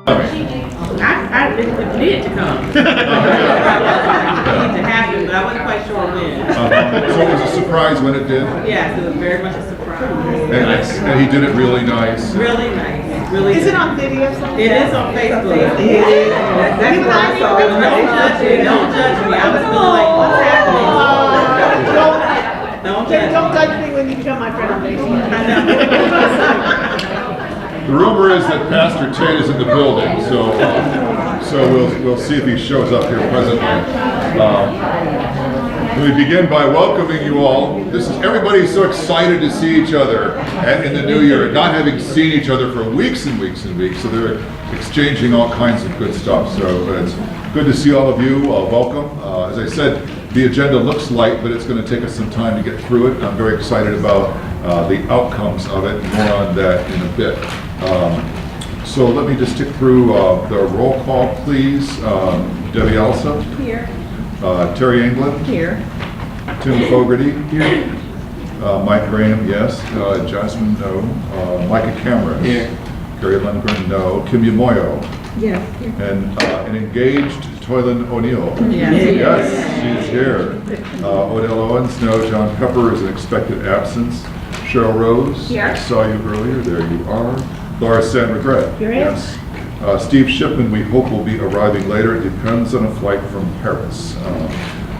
I needed to come. It needed to happen, but I wasn't quite sure when. So it was a surprise when it did? Yes, it was very much a surprise. And he did it really nice. Really nice. Really Is it good. on video somewhere? It is on Facebook. It is. That's what I saw. Don't judge me. Don't judge me. I was feeling like, what's happening? Don't judge me when you become my friend on Facebook. I know. The rumor is that Pastor Tate is in the building, so we'll see if he shows up here presently. We begin by welcoming you all. Everybody's so excited to see each other in the new year, not having seen each other for weeks and weeks and weeks. So they're exchanging all kinds of good stuff. So it's good to see all of you. Welcome. As I said, the agenda looks light, but it's going to take us some time to get through it. I'm very excited about the outcomes of it. More on that in a bit. So let me just tick through the roll call, please. Debbie Elsa. Here. Terry England. Here. Tim Fogarty. Here. Mike Graham, yes. Jasmine, no. Micah Cameron. Here. Gary Lundgren, no. Kim Yamoyo. Yes. And an engaged Toylan O'Neill. Yes. Yes, she's here. Odell Owens, no. John Pepper is an expected absence. Cheryl Rose. Here. I saw you earlier. There you are. Laura San Regret. Here. Yes. Steve Shipman, we hope, will be arriving later. It depends on a flight from Paris.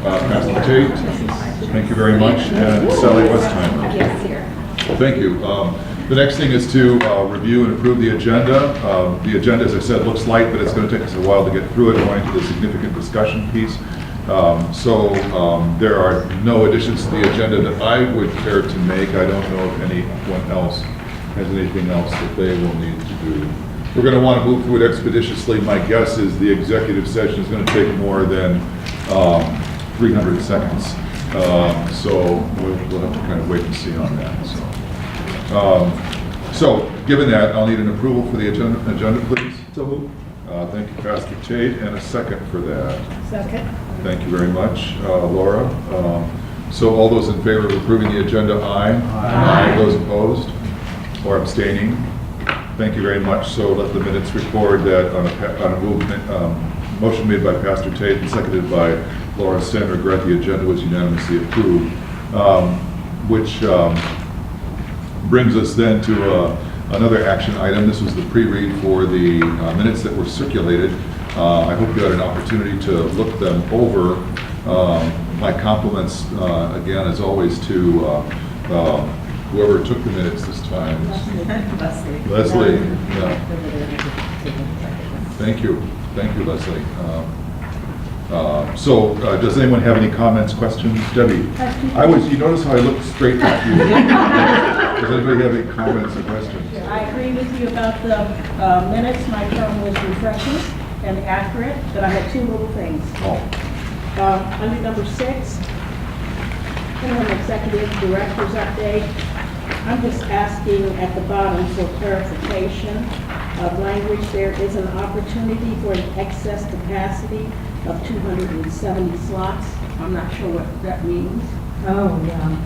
Pastor Tate, thank you very much. And Sally Westheimer. Yes, here. Thank you. The next thing is to review and approve the agenda. The agenda, as I said, looks light, but it's going to take us a while to get through it, going to the significant discussion piece. There are no additions to the agenda that I would care to make. I don't know if anyone else has anything else that they will need to do. We're going to want to move through it expeditiously. My guess is the executive session is going to take more than 300 seconds. So we'll have to kind of wait and see on that. So given that, I'll need an approval for the agenda, please. So moved. Thank you, Pastor Tate, and a second for that. Second. Thank you very much, Laura. So all those in favor of approving the agenda, aye. Aye. Those opposed or abstaining? Thank you very much. So let the minutes record that on a movement, motion made by Pastor Tate and seconded by Laura San Regret, the agenda was unanimously approved, which brings us then to another action item. This was the pre-read for the minutes that were circulated. I hope you had an opportunity to look them over. My compliments, again, as always, to whoever took the minutes this time. Leslie. Yeah. Thank you. Thank you, Leslie. Does anyone have any comments, questions? Debbie? You notice how I looked straight at you. Does anybody have any comments or questions? I agree with you about the minutes. My term was refreshing and accurate, but I had two little things. Oh, Under number 6, interim executive director's update. I'm just asking at the bottom for clarification of language. There is an opportunity for an excess capacity of 270 slots. I'm not sure what that means. Oh, yeah.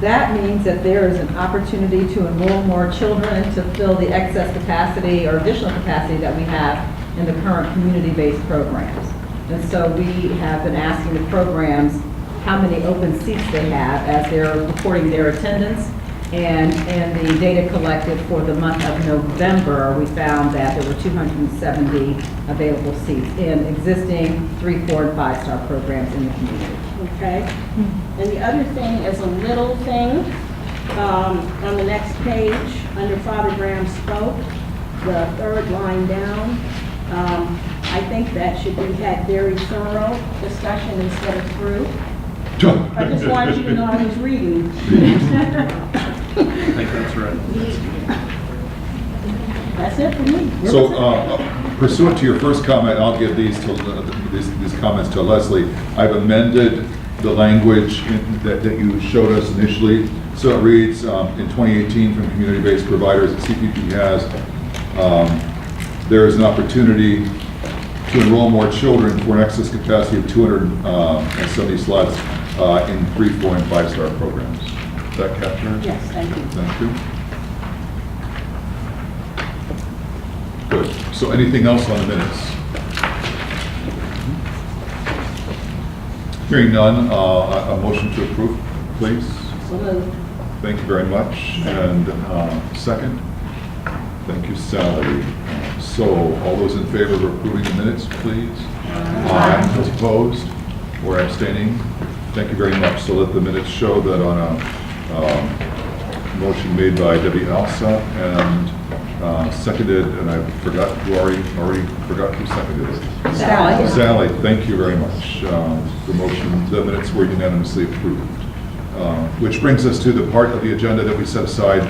That means that there is an opportunity to enroll more children to fill the excess capacity or additional capacity that we have in the current community-based programs. And so we have been asking the programs how many open seats they have as they're reporting their attendance. And in the data collected for the month of November, we found that there were 270 available seats in existing 3, 4, and 5-star programs in the community. Okay. And the other thing is a little thing. On the next page, under Father Graham spoke, the third line down, I think that should be had very thorough discussion instead of through. I just wanted you to know I was reading. I think that's right. That's it for me. so pursuant to your first comment, I'll give these comments to Leslie. I've amended the language that you showed us initially. So it reads, in 2018 from community-based providers that CPP has, there is an opportunity to enroll more children for an excess capacity of 270 slots in 3, 4, and 5-star programs. Is that captured? Yes, thank you. Thank you. Good. So So anything else on the minutes? Hearing none, a motion to approve, please. So moved. Thank you very much. And second? Thank you, Sally. So all those in favor of approving the minutes, please? Aye. Those opposed or abstaining? Thank you very much. So let the minutes show that on a motion made by Debbie Alsa and seconded, and I forgot who already forgot who seconded it. Sally. Sally, thank you very much. The minutes were unanimously approved. Which brings us to the part of the agenda that we set aside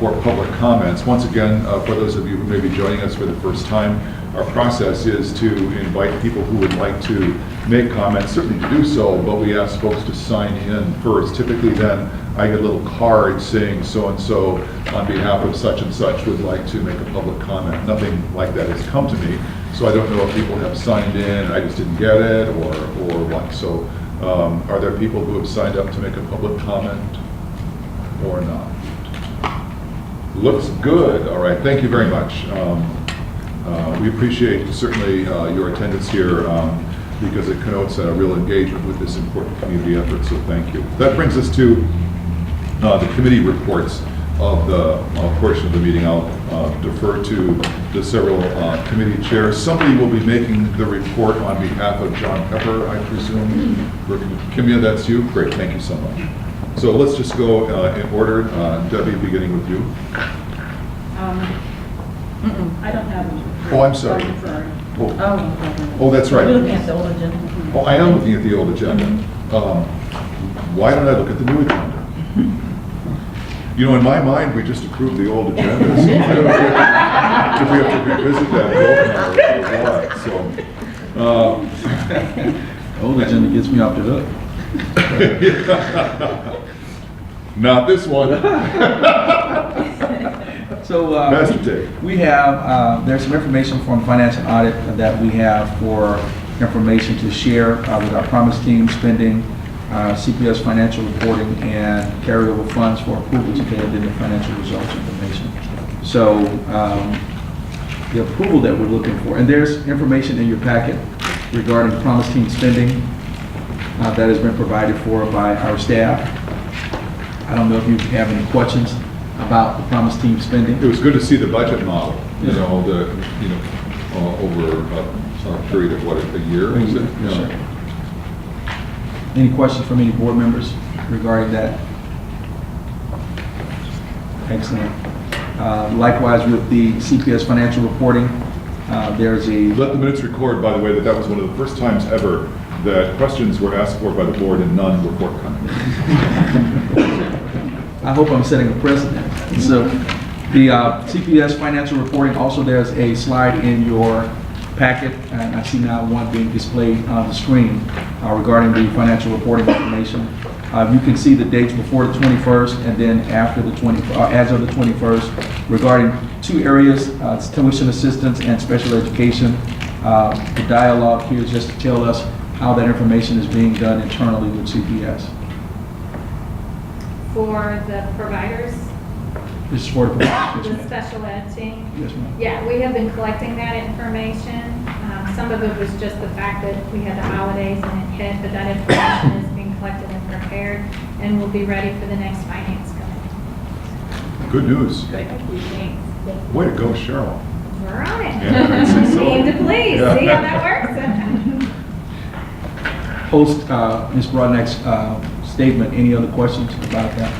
for public comments. Once again, for those of you who may be joining us for the first time, our process is to invite people who would like to make comments, certainly to do so, but we ask folks to sign in first. Typically then, I get a little card saying so-and-so on behalf of such and such would like to make a public comment. Nothing like that has come to me, so I don't know if people have signed in, I just didn't get it, or what. So are there people who have signed up to make a public comment or not? Looks good. All right, thank you very much. We appreciate certainly your attendance here because it connotes a real engagement with this important community effort, so thank you. That brings us to the committee reports of the portion of the meeting. I'll defer to the several committee chairs. Somebody will be making the report on behalf of John Pepper, I presume. Kimya, that's you? Great, thank you so much. So let's just go in order. Debbie, beginning with you. I don't have them. Oh, I'm sorry. Oh, that's right. You're looking at the old agenda. Oh, I am looking at the old agenda. Why don't I look at the new agenda? You know, in my mind, we just approved the old agenda. So I don't know if we have to revisit that or what. Old agenda gets me off the hook. Not this one. So Master Dave. we have, there's some information from financial audit that we have for information to share with our promise team spending, CPS financial reporting, and carryover funds for approval today, and then the financial results information. So the approval that we're looking for, and there's information in your packet regarding promise team spending that has been provided for by our staff. I don't know if you have any questions about the promise team spending. It was good to see the budget model. Yes. Over a period of what, a year? Is it? Yes, sir. Any questions from any board members regarding that? Excellent. Likewise with the CPS financial reporting, there's a... Let the minutes record, by the way, that was one of the first times ever that questions were asked for by the board and none were forthcoming. I hope I'm setting a precedent. So the CPS financial reporting, also there's a slide in your packet, and I see now one being displayed on the screen regarding the financial reporting information. You can see the dates before the 21st and then after the as of the 21st regarding two areas, tuition assistance and special education. The dialogue here is just to tell us how that information is being done internally with CPS. For the providers, This is for the the special ed team. Yes, ma'am. Yeah, we have been collecting that information. Some of it was just the fact that we had the holidays and it hit, but that information is being collected and prepared and will be ready for the next finance committee. Good news. Thanks. Way to go, Cheryl. We're on it. Yeah, I'd say so. Aim to please. Yeah. See how that works? Post Ms. Broadnack's statement, any other questions about that?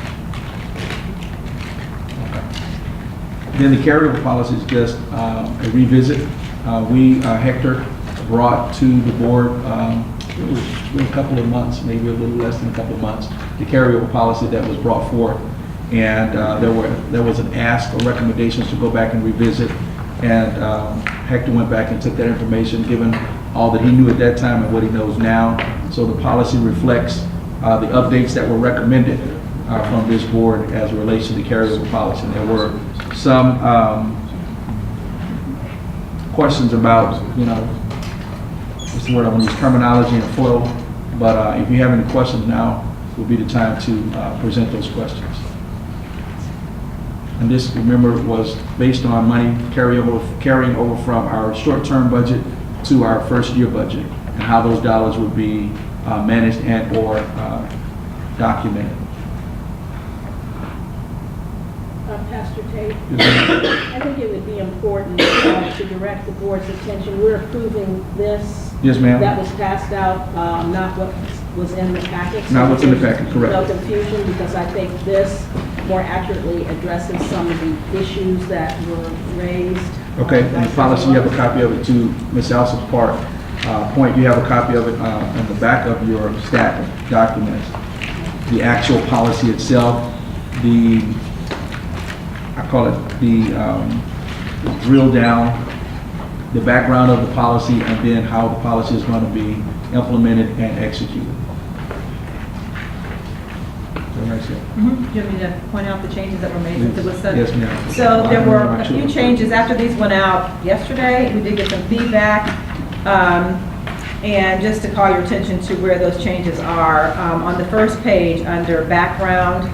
Okay. Then the carryover policy is just a revisit. Hector brought to the board, it was a couple of months, maybe a little less than a couple of months, the carryover policy that was brought forth. And there was an ask or recommendations to go back and revisit. And Hector went back and took that information, given all that he knew at that time and what he knows now. So the policy reflects the updates that were recommended from this board as it relates to the carryover policy. And there were some questions about, what's the word I want to use, terminology and flow. But if you have any questions now, will be the time to present those questions. And this, remember, was based on money carrying over from our short-term budget to our first-year budget, and how those dollars would be managed and/or documented. Pastor Tate, I think it would be important to direct the board's attention. We're approving this. Yes, ma'am. That was passed out, not what was in the packet. Not what's in the packet, correct. No confusion, because I think this more accurately addresses some of the issues that were raised. Okay, and the policy, you have a copy of it to Ms. Elson's point. You have a copy of it in the back of your stack of documents. The actual policy itself, I call it the drill down, the background of the policy, and then how the policy is going to be implemented and executed. Is that right, sir? Do you want me to point out the changes that were made since it was sent? Yes, ma'am. So there were a few changes after these went out yesterday. We did get some feedback. And just to call your attention to where those changes are, on the first page under background,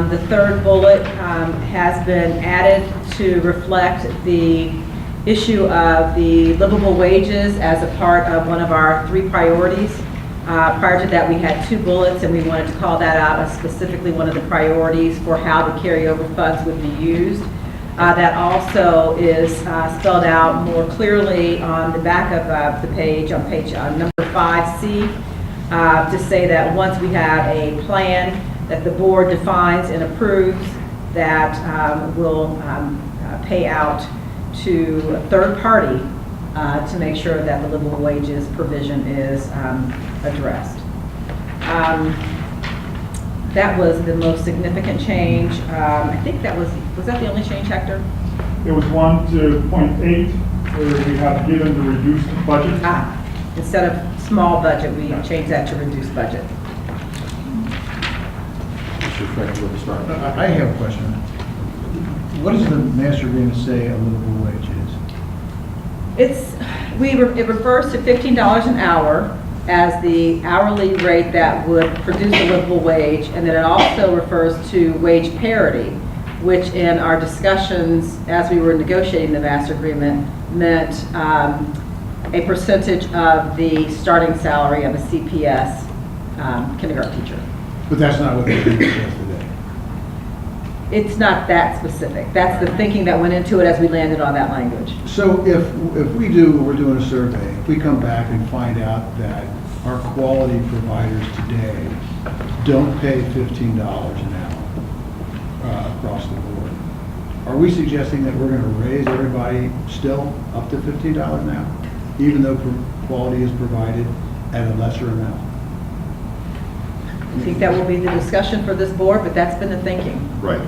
the third bullet has been added to reflect the issue of the livable wages as a part of one of our 3 priorities. Prior to that, we had 2 bullets, and we wanted to call that out as specifically one of the priorities for how the carryover funds would be used. That also is spelled out more clearly on the back of the page, on page number 5C, to say that once we have a plan that the board defines and approves, that will pay out to a third party to make sure that the livable wages provision is addressed. That was the most significant change. I think that was that the only change, Hector? There was 1 to point 8 where we have given the reduced budget. Instead of small budget, we changed that to reduced budget. I have a question. What does the master agreement say a livable wage is? It refers to $15 an hour as the hourly rate that would produce a livable wage, and then it also refers to wage parity, which in our discussions as we were negotiating the master agreement meant a percentage of the starting salary of a CPS kindergarten teacher. But that's not what the agreement says today. It's not that specific. That's the thinking that went into it as we landed on that language. So if we're doing a survey, if we come back and find out that our quality providers today don't pay $15 an hour across the board, are we suggesting that we're going to raise everybody still up to $15 an hour, even though quality is provided at a lesser amount? I think that will be the discussion for this board, but that's been the thinking. Right.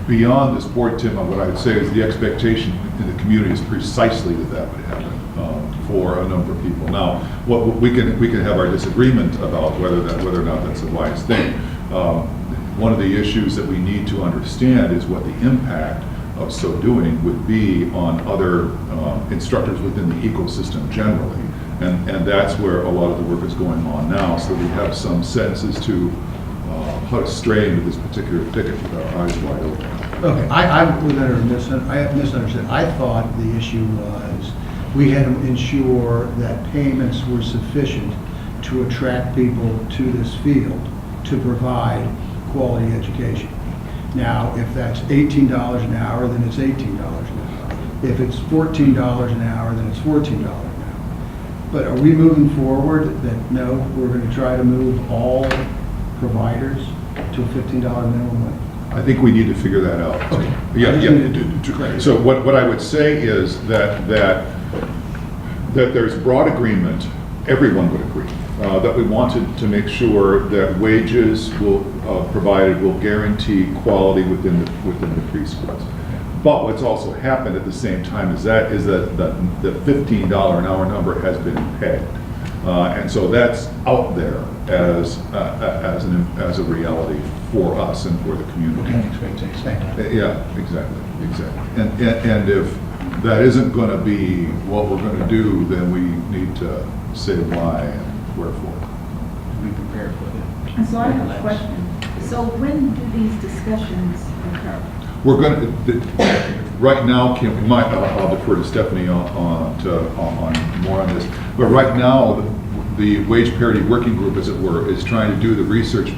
Beyond this board, Tim, what I would say is the expectation in the community is precisely that would happen for a number of people. Now, we can have our disagreement about whether or not that's a wise thing. One of the issues that we need to understand is what the impact of so doing would be on other instructors within the ecosystem generally. And that's where a lot of the work is going on now, so we have some sense as to how to stray into this particular thicket with our eyes wide open. Okay, I have misunderstood. I thought the issue was we had to ensure that payments were sufficient to attract people to this field to provide quality education. Now, if that's $18 an hour, then it's $18 an hour. If it's $14 an hour, then it's $14 an hour. But are we moving forward that, no, we're going to try to move all providers to a $15 minimum wage? I think we need to figure that out. Okay. Yeah. So what I would say is that there's broad agreement, everyone would agree, that we wanted to make sure that wages provided will guarantee quality within the preschools. But what's also happened at the same time is that the $15 an hour number has been pegged. And so that's out there as a reality for us and for the community. Yeah, exactly. And if that isn't going to be what we're going to do, then we need to say why and wherefore. Be prepared for that. And so I have a question. So when do these discussions occur? We're going to, right now, Kim, I'll defer to Stephanie on more on this, but right now, the wage parity working group, as it were, is trying to do the research,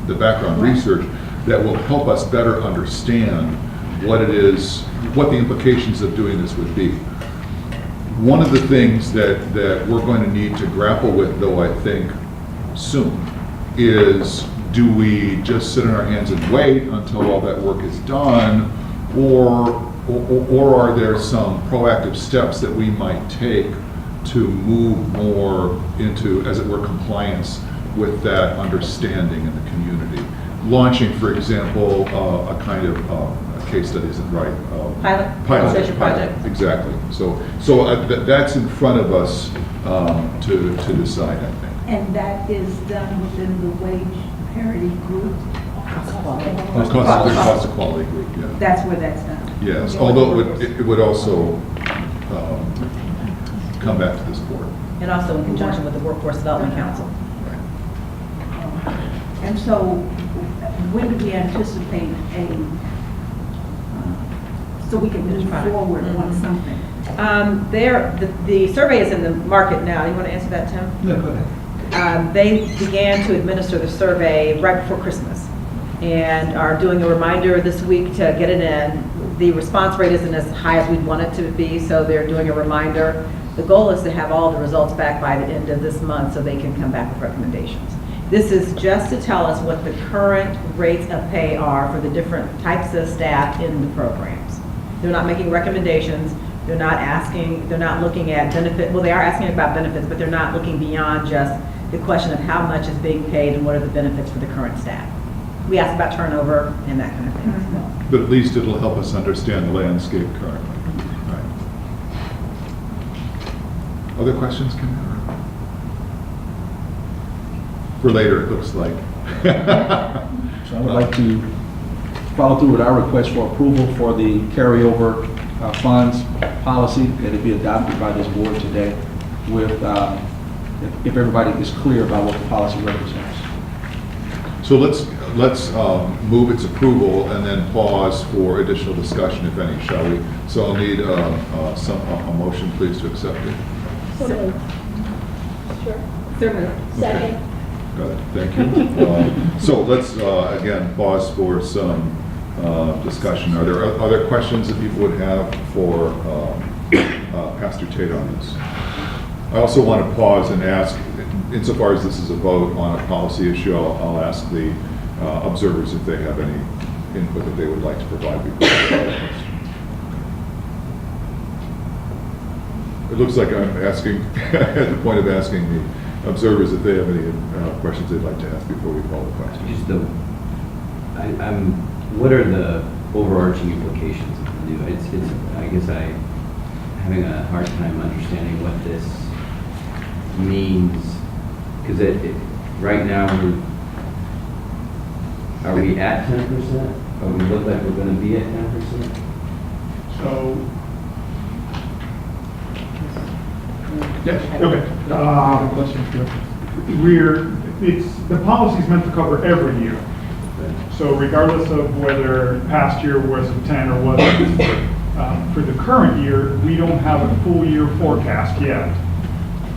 the background research that will help us better understand what it is, what the implications of doing this would be. One of the things that we're going to need to grapple with, though, I think, soon, is do we just sit on our hands and wait until all that work is done, or are there some proactive steps that we might take to move more into, as it were, compliance with that understanding in the community? Launching, for example, a kind of case study isn't right. Pilot project. Exactly. So that's in front of us to decide, I think. And that is done within the wage parity group? Cost of quality group, yeah. That's where that's done? Yes, although it would also come back to this board. And also in conjunction with the Workforce Development Council. And so when do we anticipate so we can move forward on something? The survey is in the market now. You want to answer that, Tim? No, go ahead. They began to administer the survey right before Christmas and are doing a reminder this week to get it in. The response rate isn't as high as we'd want it to be, so they're doing a reminder. The goal is to have all the results back by the end of this month so they can come back with recommendations. This is just to tell us what the current rates of pay are for the different types of staff in the programs. They're not making recommendations. They're not looking at benefit. Well, they are asking about benefits, but they're not looking beyond just the question of how much is being paid and what are the benefits for the current staff. We ask about turnover and that kind of thing as well. But at least it'll help us understand the landscape currently. Right. Other questions, Kim? For later, it looks like. So I would like to follow through with our request for approval for the carryover funds policy that it be adopted by this board today with, if everybody is clear about what the policy represents. So let's move its approval and then pause for additional discussion, if any, shall we? So I'll need a motion, please, to accept it. So moved. Sure. So moved. Second. Got it, thank you. So let's, again, pause for some discussion. Are there other questions that people would have for Pastor Tate on this? I also want to pause and ask, insofar as this is a vote on a policy issue, I'll ask the observers if they have any input that they would like to provide before we call the question. It looks like I'm asking, at the point of asking the observers if they have any questions they'd like to ask before we call the question. Just what are the overarching implications of the new? I guess I'm having a hard time understanding what this means, because right now are we at 10%? Or we look like we're going to be at 10%? So, Yes. okay. The policy is meant to cover every year. So regardless of whether past year was a 10 or wasn't, for the current year, we don't have a full year forecast yet.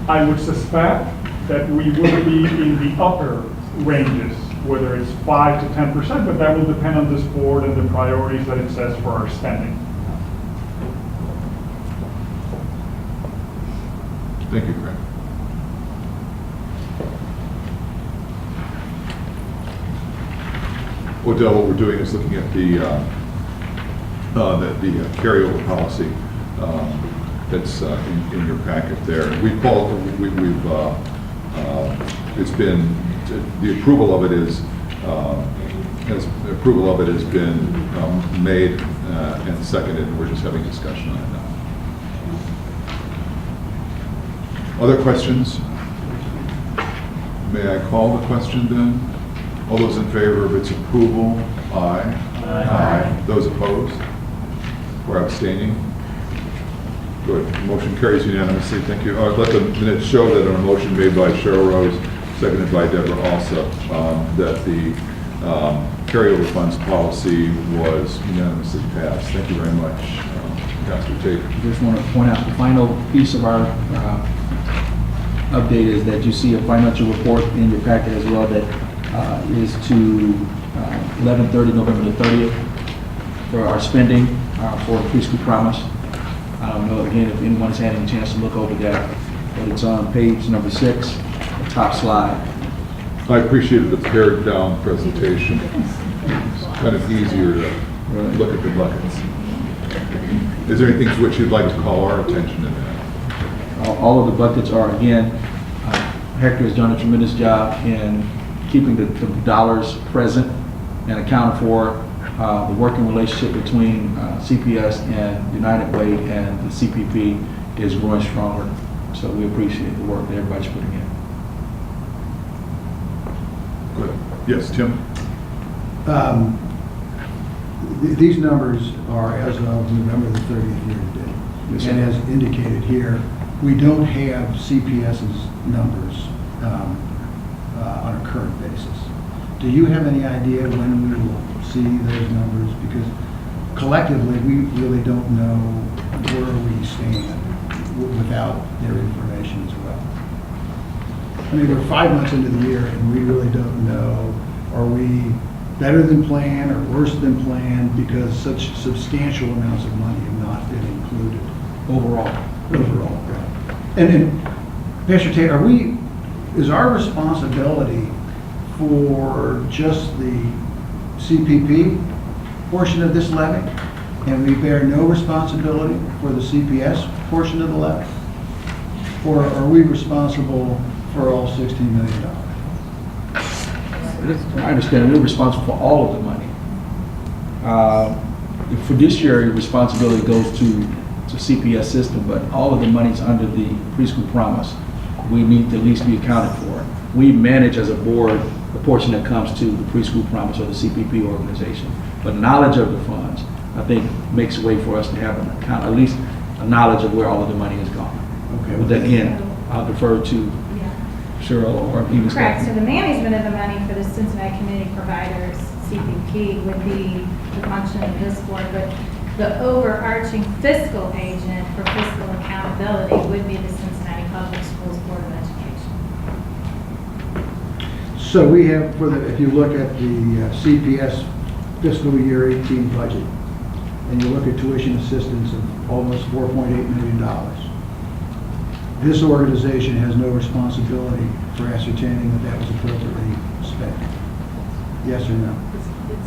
I would suspect that we will be in the upper ranges, whether it's 5 to 10%, but that will depend on this board and the priorities that it sets for our spending. Thank you, Greg. Odell, what we're doing is looking at the carryover policy that's in your packet there. It's been, the approval of it is, has been made and seconded, and we're just having discussion on it now. Other questions? May I call the question then? All those in favor of its approval? Aye. Aye. Those opposed? Or abstaining? Good. Motion carries unanimously. Thank you. Let the minutes show that on a motion made by Cheryl Rose, seconded by Deborah Alsop, that the carryover funds policy was unanimously passed. Thank you very much, Pastor Tate. Just want to point out the final piece of our update is that you see a financial report in your packet as well that is to 11/30, November the 30th, for our spending for Preschool Promise. I don't know, again, if anyone's had any chance to look over that, but it's on page number 6, the top slide. I appreciated the pared down presentation. It's kind of easier to look at the buckets. Is there anything to which you'd like to call our attention in that? All of the buckets are, again, Hector has done a tremendous job in keeping the dollars present and accounted for. The working relationship between CPS and United Way and the CPP is growing stronger. So we appreciate the work that everybody's putting in. Good. Yes, Tim? These numbers are as of November the 30th year to date. Yes, sir. And as indicated here, we don't have CPS's numbers on a current basis. Do you have any idea when we will see those numbers? Because collectively, we really don't know where we stand without their information as well. I mean, we're 5 months into the year and we really don't know, are we better than planned or worse than planned because such substantial amounts of money have not been included Overall. right. And Pastor Tate, is our responsibility for just the CPP portion of this levy, and we bear no responsibility for the CPS portion of the levy? Or are we responsible for all $16 million? I understand we're responsible for all of the money. The fiduciary responsibility goes to CPS system, but all of the money's under the Preschool Promise. We need to at least be accounted for. We manage as a board the portion that comes to the Preschool Promise or the CPP organization. But knowledge of the funds, I think, makes a way for us to have an account, at least a knowledge of where all of the money is gone. Okay. But again, I'll defer to Cheryl or even Correct, so Stephanie. the management of the money for the Cincinnati Community Providers, CPP, would be the function of this board, but the overarching fiscal agent for fiscal accountability would be the Cincinnati Public Schools Board of Education. So we have, if you look at the CPS fiscal year 18 budget, and you look at tuition assistance of almost $4.8 million, this organization has no responsibility for ascertaining that that was appropriately spent. Yes or no?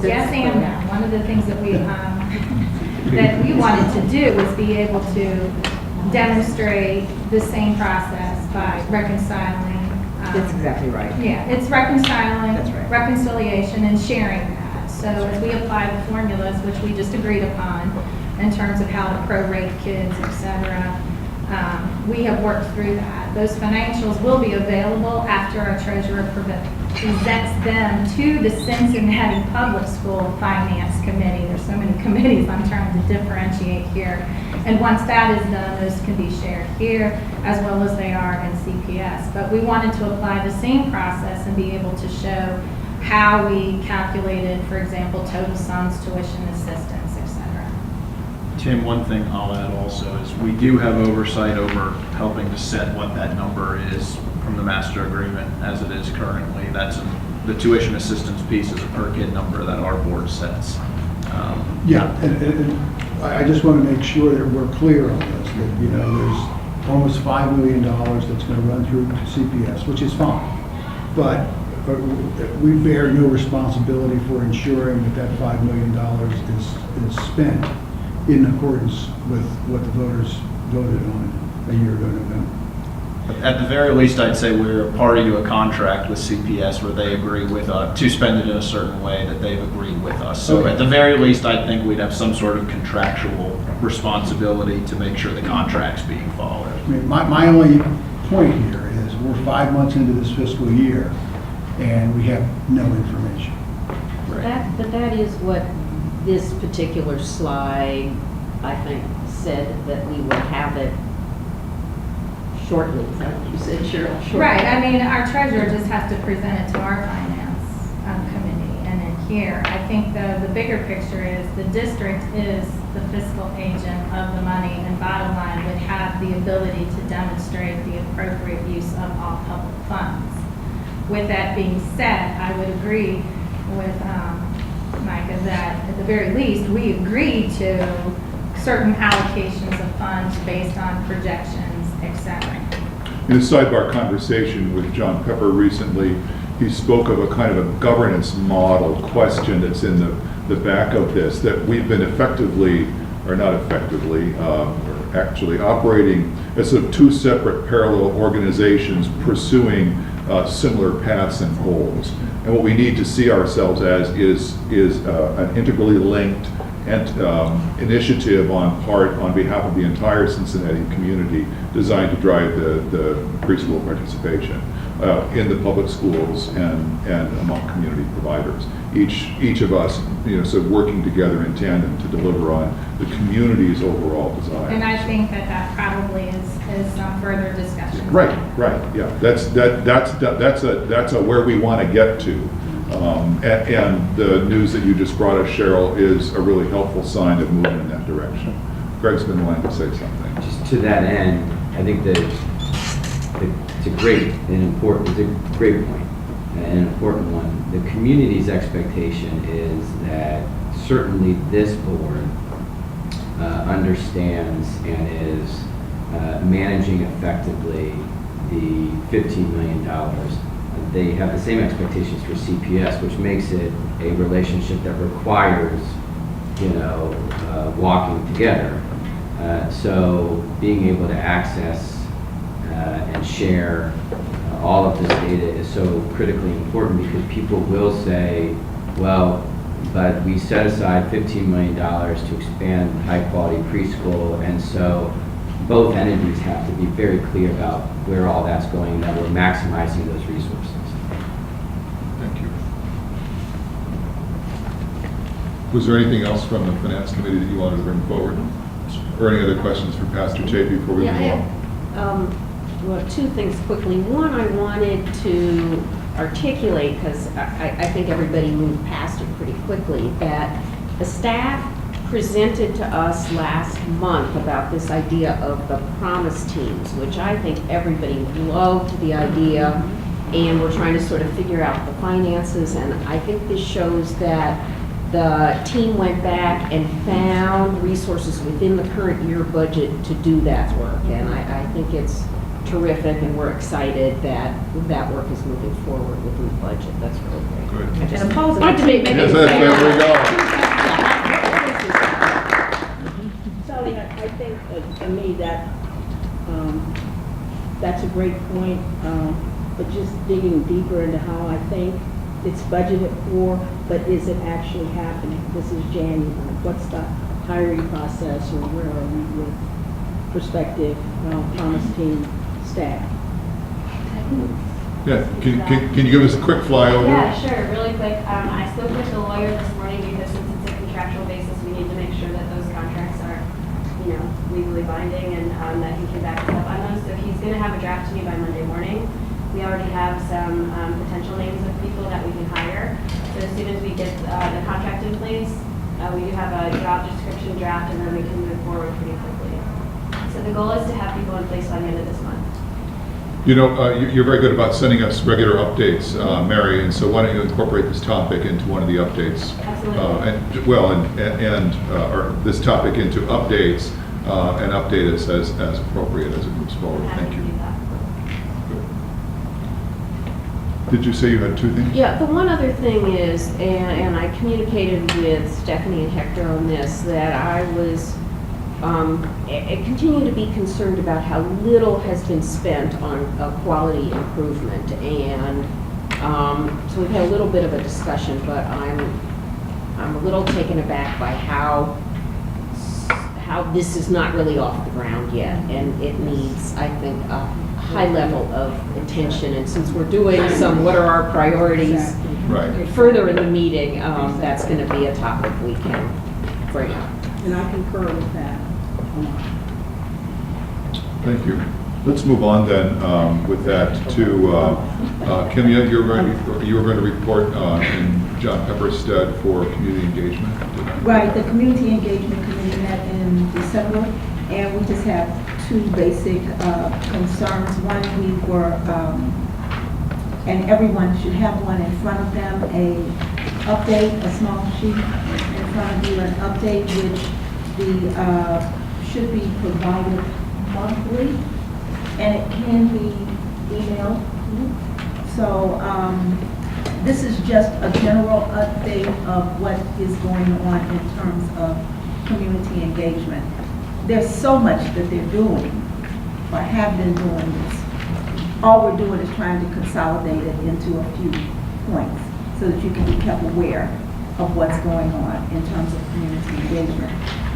Yes and no. One of the things that we wanted to do was be able to demonstrate the same process by reconciling. That's exactly right. Yeah, it's reconciling, That's right. reconciliation, and sharing that. So as we apply the formulas, which we just agreed upon, in terms of how to prorate kids, et cetera, we have worked through that. Those financials will be available after our treasurer presents them to the Cincinnati Public School Finance Committee. There's so many committees I'm trying to differentiate here. And once that is done, those can be shared here as well as they are in CPS. But we wanted to apply the same process and be able to show how we calculated, for example, total sums, tuition assistance, et cetera. Tim, one thing I'll add also is we do have oversight over helping to set what that number is from the master agreement as it is currently. That's the tuition assistance piece is a per kid number that our board sets. Yeah, and I just want to make sure that we're clear on this, that, you know, there's almost $5 million that's going to run through CPS, which is fine. But we bear no responsibility for ensuring that that $5 million is spent in accordance with what the voters voted on a year ago in November. At the very least, I'd say we're a party to a contract with CPS where they agree with us to spend it in a certain way that they've agreed with us. So Okay. at the very least, I think we'd have some sort of contractual responsibility to make sure the contract's being followed. I mean, my only point here is we're 5 months into this fiscal year and we have no information. But that is what this particular slide, I think, said, that we would have it shortly. Is that what you said, Cheryl? Shortly. Right, I mean, our treasurer just has to present it to our finance committee, and then here. I think the bigger picture is the district is the fiscal agent of the money, and bottom line would have the ability to demonstrate the appropriate use of all public funds. With that being said, I would agree with Micah that at the very least, we agree to certain allocations of funds based on projections, etc. In a sidebar conversation with John Pepper recently, he spoke of a kind of a governance model question that's in the back of this, that we've been effectively, or not effectively, or actually operating as sort of two separate parallel organizations pursuing similar paths and goals. And what we need to see ourselves as is an integrally linked initiative on behalf of the entire Cincinnati community designed to drive the preschool participation in the public schools and among community providers. Each of us, sort of working together in tandem to deliver on the community's overall desires. And I think that probably is some further discussion. Right, yeah. That's a where we want to get to. And the news that you just brought us, Cheryl, is a really helpful sign of moving in that direction. Greg's been wanting to say something. Just to that end, I think that it's a great point, an important one. The community's expectation is that certainly this board understands and is managing effectively the $15 million. They have the same expectations for CPS, which makes it a relationship that requires, walking together. So being able to access and share all of this data is so critically important, because people will say, well, but we set aside $15 million to expand high-quality preschool, and so both entities have to be very clear about where all that's going, and that we're maximizing those resources. Thank you. Was there anything else from the Finance Committee that you wanted to bring forward? Or any other questions for Pastor Tate before we move on? Well, two things quickly. One, I wanted to articulate, because I think everybody moved past it pretty quickly, that the staff presented to us last month about this idea of the promise teams, which I think everybody loved the idea, and we're trying to sort of figure out the finances, and I think this shows that the team went back and found resources within the current year budget to do that work, and I think it's terrific, and we're excited that that work is moving forward within the budget. That's really great. Good. I just wanted to make Yes, there we go. Sally, I think, to me, that's a great point, but just digging deeper into how I think it's budgeted for, but is it actually happening? This is January. What's the hiring process, or where are we with prospective promise team staff? Yeah, can you give us a quick flyover? Yeah, sure, really quick. I spoke with the lawyer this morning, because since it's a contractual basis, we need to make sure that those contracts are, legally binding, and that he can back us up on those. So he's going to have a draft to me by Monday morning. We already have some potential names of people that we can hire. So as soon as we get the contract in place, we do have a job description draft, and then we can move forward pretty quickly. So the goal is to have people in place by the end of this month. You're very good about sending us regular updates, Mary, and so why don't you incorporate this topic into one of the updates? Absolutely. Or this topic into updates, and update us as appropriate as it moves forward. Thank you. Did you say you had two things? Yeah, the one other thing is, and I communicated with Stephanie and Hector on this, that I was I continue to be concerned about how little has been spent on quality improvement, and so we've had a little bit of a discussion, but I'm a little taken aback by how this is not really off the ground yet, and it needs, I think, a high level of attention. And since we're doing some what are our priorities Right. further in the meeting, that's going to be a topic we can bring up. And I concur with that. Thank you. Let's move on then with that to Kimya. You were going to report in John Pepper's stead for community engagement. Right, the Community Engagement Committee met in December, and we just have two basic concerns. One, we were, and everyone should have one in front of them, a small sheet in front of you, an update which should be provided monthly, and it can be emailed. So this is just a general update of what is going on in terms of community engagement. There's so much that they're doing, or have been doing this. All we're doing is trying to consolidate it into a few points so that you can be kept aware of what's going on in terms of community engagement.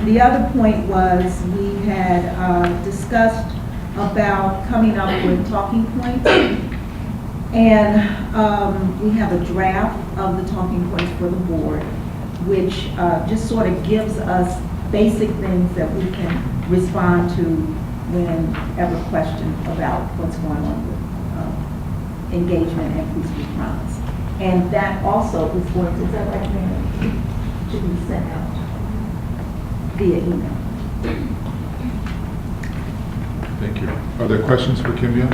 The other point was we had discussed about coming up with talking points, and we have a draft of the talking points for the board, which just sort of gives us basic things that we can respond to whenever questioned about what's going on with engagement and preschool promise. And that also is going to, is that right, Mary? Should be sent out via email. Thank you. Are there questions for Kimya?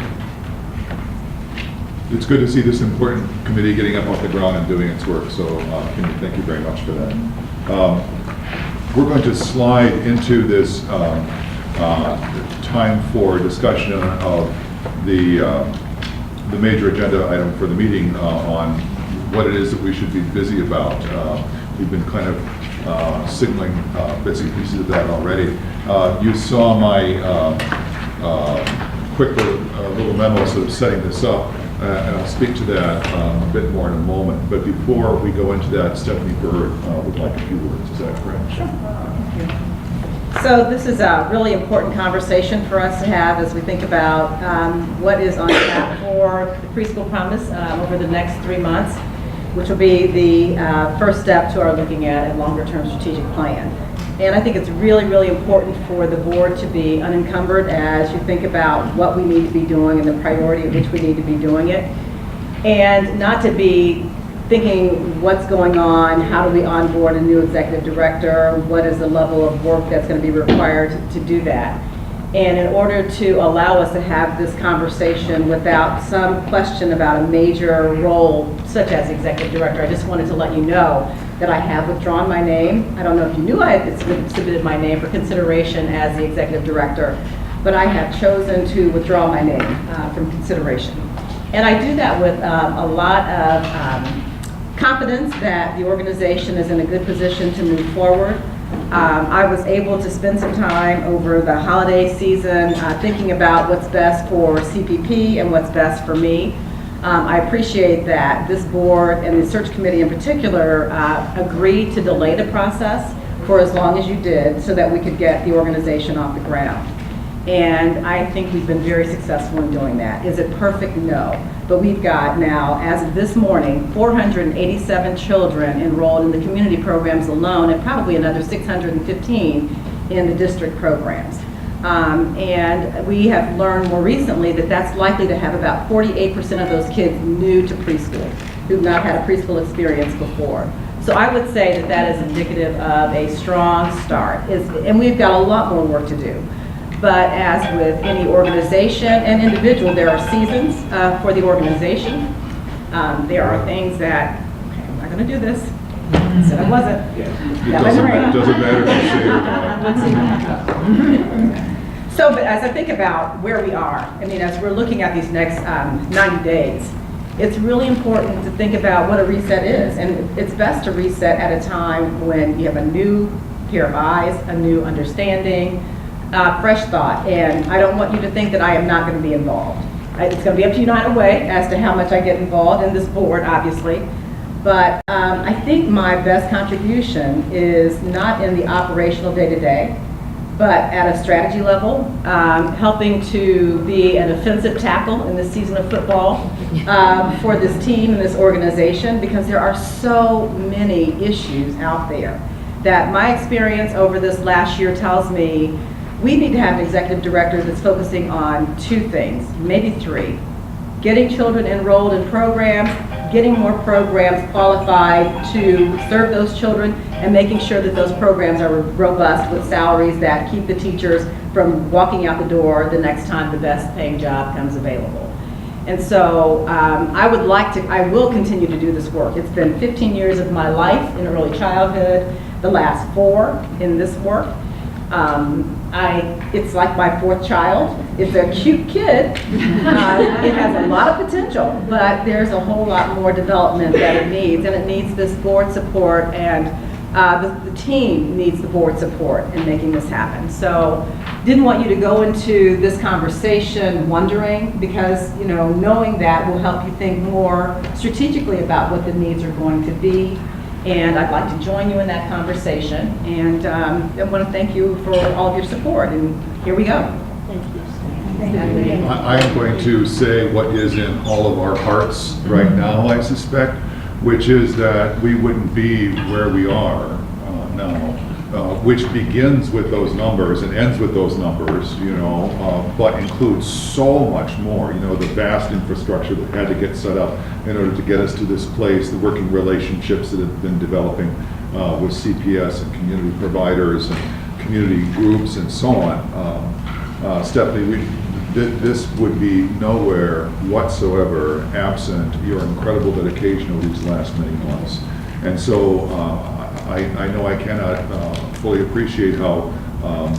It's good to see this important committee getting up off the ground and doing its work. So, Kimya, thank you very much for that. We're going to slide into this time for discussion of the major agenda item for the meeting on what it is that we should be busy about. We've been kind of signaling bits and pieces of that already. You saw my quick little memo sort of setting this up, and I'll speak to that a bit more in a moment. But before we go into that, Stephanie Bird would like a few words. Is that correct? Sure. So this is a really important conversation for us to have as we think about what is on tap for the Preschool Promise over the next 3 months, which will be the first step to our looking at a longer-term strategic plan. And I think it's really, really important for the board to be unencumbered as you think about what we need to be doing and the priority at which we need to be doing it. And not to be thinking what's going on, how do we onboard a new executive director, what is the level of work that's going to be required to do that. And in order to allow us to have this conversation without some question about a major role such as executive director, I just wanted to let you know that I have withdrawn my name. I don't know if you knew I had submitted my name for consideration as the executive director, but I have chosen to withdraw my name from consideration. And I do that with a lot of confidence that the organization is in a good position to move forward. I was able to spend some time over the holiday season thinking about what's best for CPP and what's best for me. I appreciate that this board and the search committee in particular agreed to delay the process for as long as you did so that we could get the organization off the ground. And I think we've been very successful in doing that. Is it perfect? No. But we've got now, as of this morning, 487 children enrolled in the community programs alone, and probably another 615 in the district programs. And we have learned more recently that that's likely to have about 48% of those kids new to preschool, who've not had a preschool experience before. So I would say that that is indicative of a strong start. And we've got a lot more work to do. But as with any organization and individual, there are seasons for the organization. There are things that, okay, I'm not going to do this. I said I wasn't. It doesn't matter if you say it. So, but as I think about where we are, I mean, as we're looking at these next 90 days, it's really important to think about what a reset is. And it's best to reset at a time when you have a new pair of eyes, a new understanding, fresh thought. And I don't want you to think that I am not going to be involved. It's going to be up to you either way as to how much I get involved in this board, obviously. But I think my best contribution is not in the operational day-to-day, but at a strategy level, helping to be an offensive tackle in this season of football for this team and this organization, because there are so many issues out there that my experience over this last year tells me we need to have an executive director that's focusing on 2 things, maybe 3. Getting children enrolled in programs, getting more programs qualified to serve those children, and making sure that those programs are robust with salaries that keep the teachers from walking out the door the next time the best paying job comes available. And so I will continue to do this work. It's been 15 years of my life in early childhood, the last 4 in this work. It's like my 4th child. It's a cute kid. It has a lot of potential, but there's a whole lot more development that it needs, and it needs this board support, and the team needs the board support in making this happen. So didn't want you to go into this conversation wondering, because knowing that will help you think more strategically about what the needs are going to be. And I'd like to join you in that conversation, and I want to thank you for all of your support, and here we go. Thank you. I am going to say what is in all of our hearts right now, I suspect, which is that we wouldn't be where we are now, which begins with those numbers and ends with those numbers, but includes so much more, the vast infrastructure that had to get set up in order to get us to this place, the working relationships that have been developing with CPS and community providers and community groups and so on. Stephanie, this would be nowhere whatsoever absent your incredible dedication over these last many months. And so I know I cannot fully appreciate how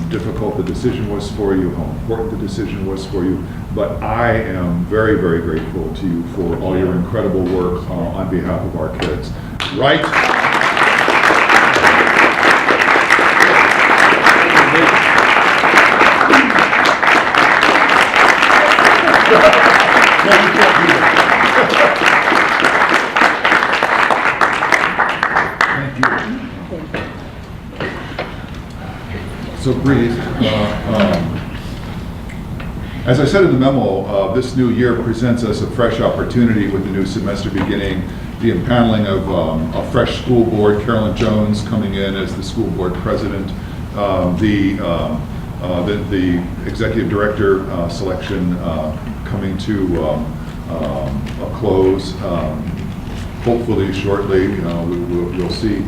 difficult the decision was for you, how important the decision was for you, but I am very, very grateful to you for all your incredible work on behalf of our kids. Right? Thank you. So Bree, as I said in the memo, this new year presents us a fresh opportunity with the new semester beginning, the impaneling of a fresh school board, Carolyn Jones coming in as the school board president, the executive director selection coming to a close, hopefully shortly, we'll see.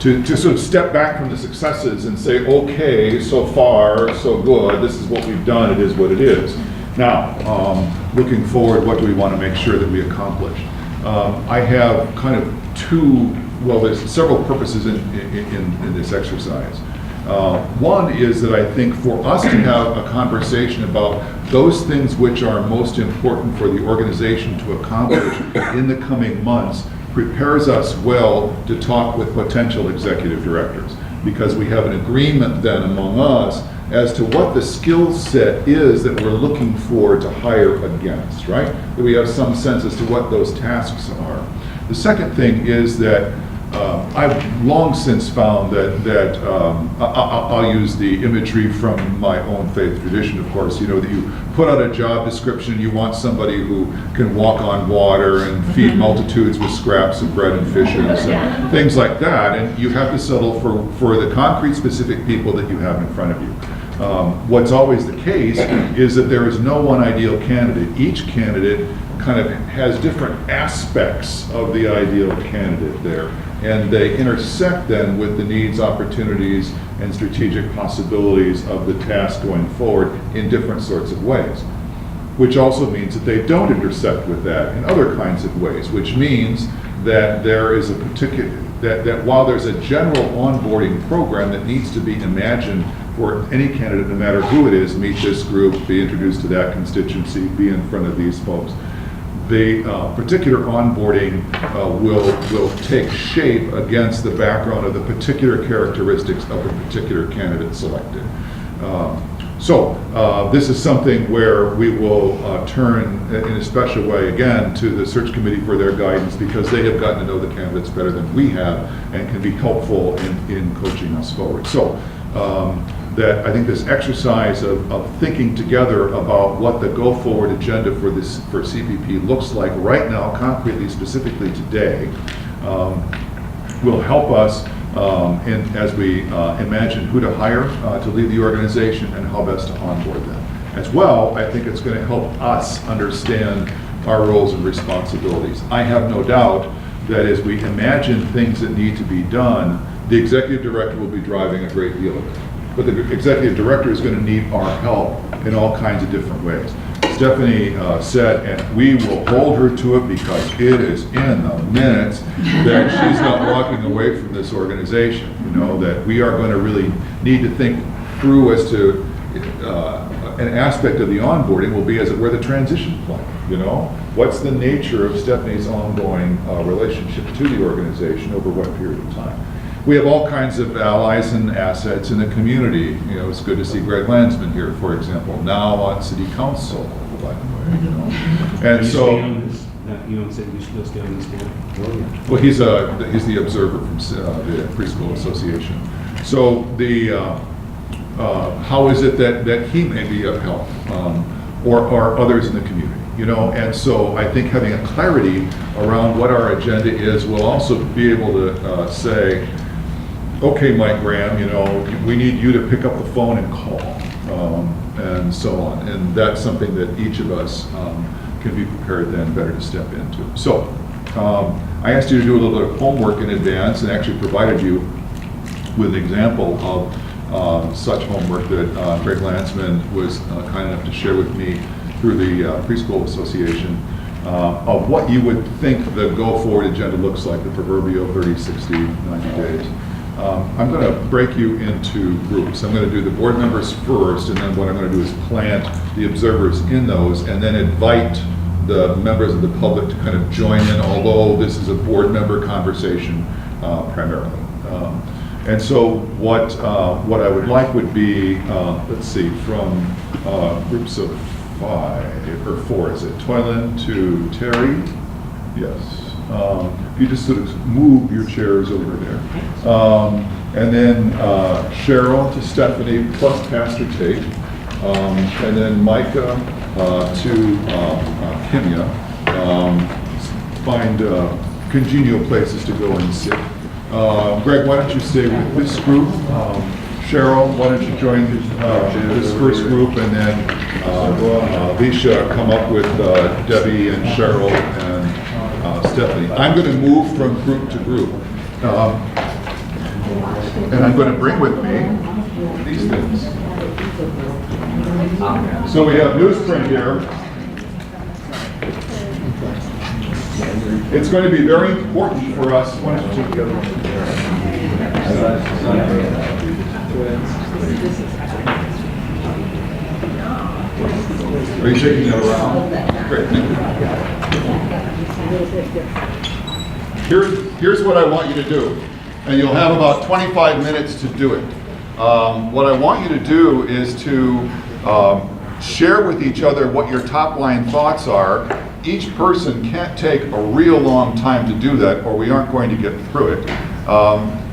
To sort of step back from the successes and say, okay, so far, so good, this is what we've done, it is what it is. Now, looking forward, what do we want to make sure that we accomplish? I have kind of there's several purposes in this exercise. One is that I think for us to have a conversation about those things which are most important for the organization to accomplish in the coming months prepares us well to talk with potential executive directors, because we have an agreement then among us as to what the skill set is that we're looking for to hire against, right? That we have some sense as to what those tasks are. The second thing is that I've long since found that I'll use the imagery from my own faith tradition, of course, that you put out a job description, you want somebody who can walk on water and feed multitudes with scraps of bread and fishes and things like that, and you have to settle for the concrete specific people that you have in front of you. What's always the case is that there is no one ideal candidate. Each candidate kind of has different aspects of the ideal candidate there, and they intersect then with the needs, opportunities, and strategic possibilities of the task going forward in different sorts of ways. Which also means that they don't intersect with that in other kinds of ways, which means that there is a particular, that while there's a general onboarding program that needs to be imagined for any candidate, no matter who it is, meet this group, be introduced to that constituency, be in front of these folks, the particular onboarding will take shape against the background of the particular characteristics of the particular candidate selected. So this is something where we will turn in a special way again to the search committee for their guidance, because they have gotten to know the candidates better than we have and can be helpful in coaching us forward. So that I think this exercise of thinking together about what the go-forward agenda for CPP looks like right now, concretely, specifically today, will help us and as we imagine who to hire to lead the organization and how best to onboard them. As well, I think it's going to help us understand our roles and responsibilities. I have no doubt that as we imagine things that need to be done, the executive director will be driving a great deal of it. But the executive director is going to need our help in all kinds of different ways. Stephanie said, and we will hold her to it because it is in the minutes, that she's not walking away from this organization. You know, that we are going to really need to think through as to an aspect of the onboarding will be, as it were, the transition plan. You know, what's the nature of Stephanie's ongoing relationship to the organization over what period of time? We have all kinds of allies and assets in the community. You know, it's good to see Greg Landsman here, for example, now on city council, by the way. You know, and so you don't say we should still stay on this board? well, he's the observer from the Preschool Association. So the how is it that he may be of help, or others in the community? You know, and so I think having a clarity around what our agenda is will also be able to say, okay, Mike Graham, you know, we need you to pick up the phone and call, and so on. And that's something that each of us can be prepared then better to step into. So I asked you to do a little bit of homework in advance and actually provided you with an example of such homework that Greg Landsman was kind enough to share with me through the Preschool Association of what you would think the go-forward agenda looks like, the proverbial 30, 60, 90 days. I'm going to break you into groups. I'm going to do the board members first, and then what I'm going to do is plant the observers in those, and then invite the members of the public to kind of join in, although this is a board member conversation primarily. And so what I would like would be, let's see, from groups of 5 or 4, is it? Toylan to Terry? Yes. You just sort of move your chairs over there. And then Cheryl to Stephanie plus Pastor Tate. And then Micah to Kimya. Find congenial places to go and sit. Greg, why don't you stay with this group? Cheryl, why don't you join this first group, and then Visha come up with Debbie and Cheryl and Stephanie. I'm going to move from group to group, and I'm going to bring with me these things. So we have newsprint here. It's going to be very important for us. Why don't you take the other one? Are you taking that around? Great, thank you. Here's what I want you to do, and you'll have about 25 minutes to do it. What I want you to do is to share with each other what your top line thoughts are. Each person can't take a real long time to do that, or we aren't going to get through it.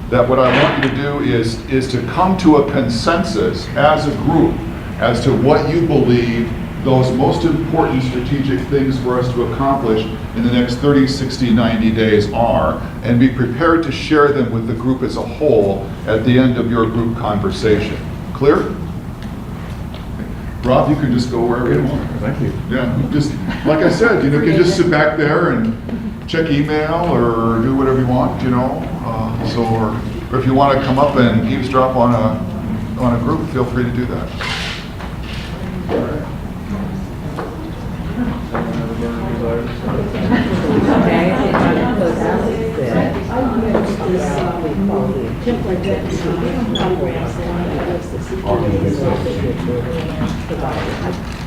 That what I want you to do is to come to a consensus as a group as to what you believe those most important strategic things for us to accomplish in the next 30, 60, 90 days are, and be prepared to share them with the group as a whole at the end of your group conversation. Clear? Rob, you can just go wherever you want. Thank you. Yeah, just, like I said, you know, you can just sit back there and check email or do whatever you want, you know. Or if you want to come up and eavesdrop on a group, feel free to do that. template that programs and list the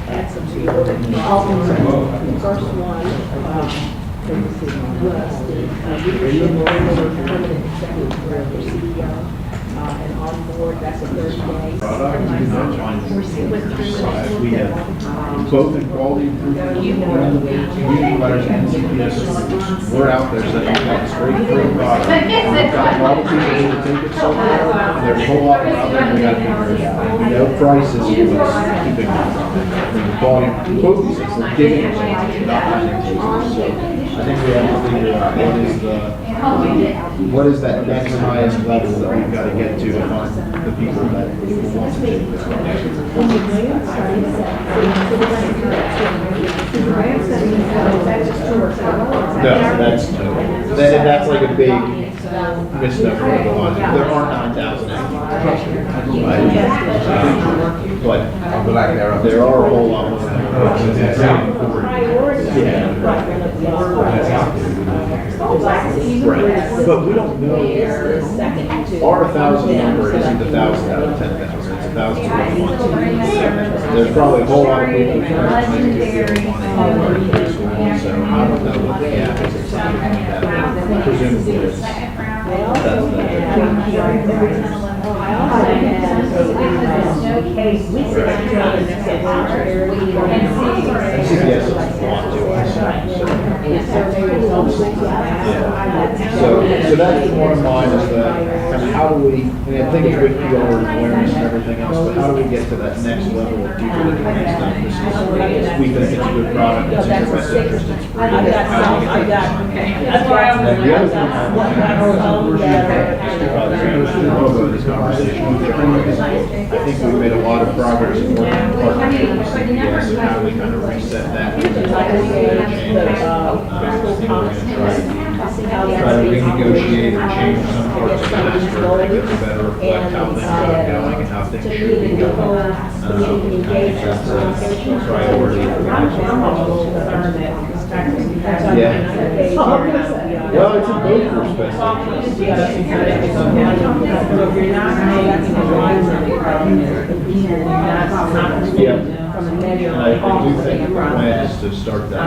add some to your the first one was the leadership permanent executive director, CEO. and on board, that's a 30-day. Both in quality improvement, community providers and CPS, we're out there saying we've got this great free product. We've got a lot of people who take it so far, and there's a whole lot more out there, and we gotta figure it out. We know price is what's keeping us from it. The quality, both these things, we're giving it, not having to. I think we have to figure out what is that next highest level that we've got to get to find the people that want to take this. No, that's like a big misnomer. There are 9,000 but there are a whole lot more. Right, but we don't know. Our 1,000 number isn't 1,000 out of 10,000. It's 1,000 out of 1. There's probably a whole lot of people who are trying to get preschool, so I don't know what the gap is. Presumably it's CPS doesn't want to, I So that's one of mine is that kind of how do we, and I think it's good PR awareness and everything else, but how do we get to that next level of people that can understand this is, we think it's a good product, it's in your best interest, it's free. And the other thing this conversation with everyone is I think we've made a lot of progress in working in partnership with CPS and how we kind of reset that. Try to renegotiate or change some parts of the master to better reflect how things are going and how things should be going. I think that's a priority. Yeah. Well, it's in both your best interest. And I do think the plan is to start that.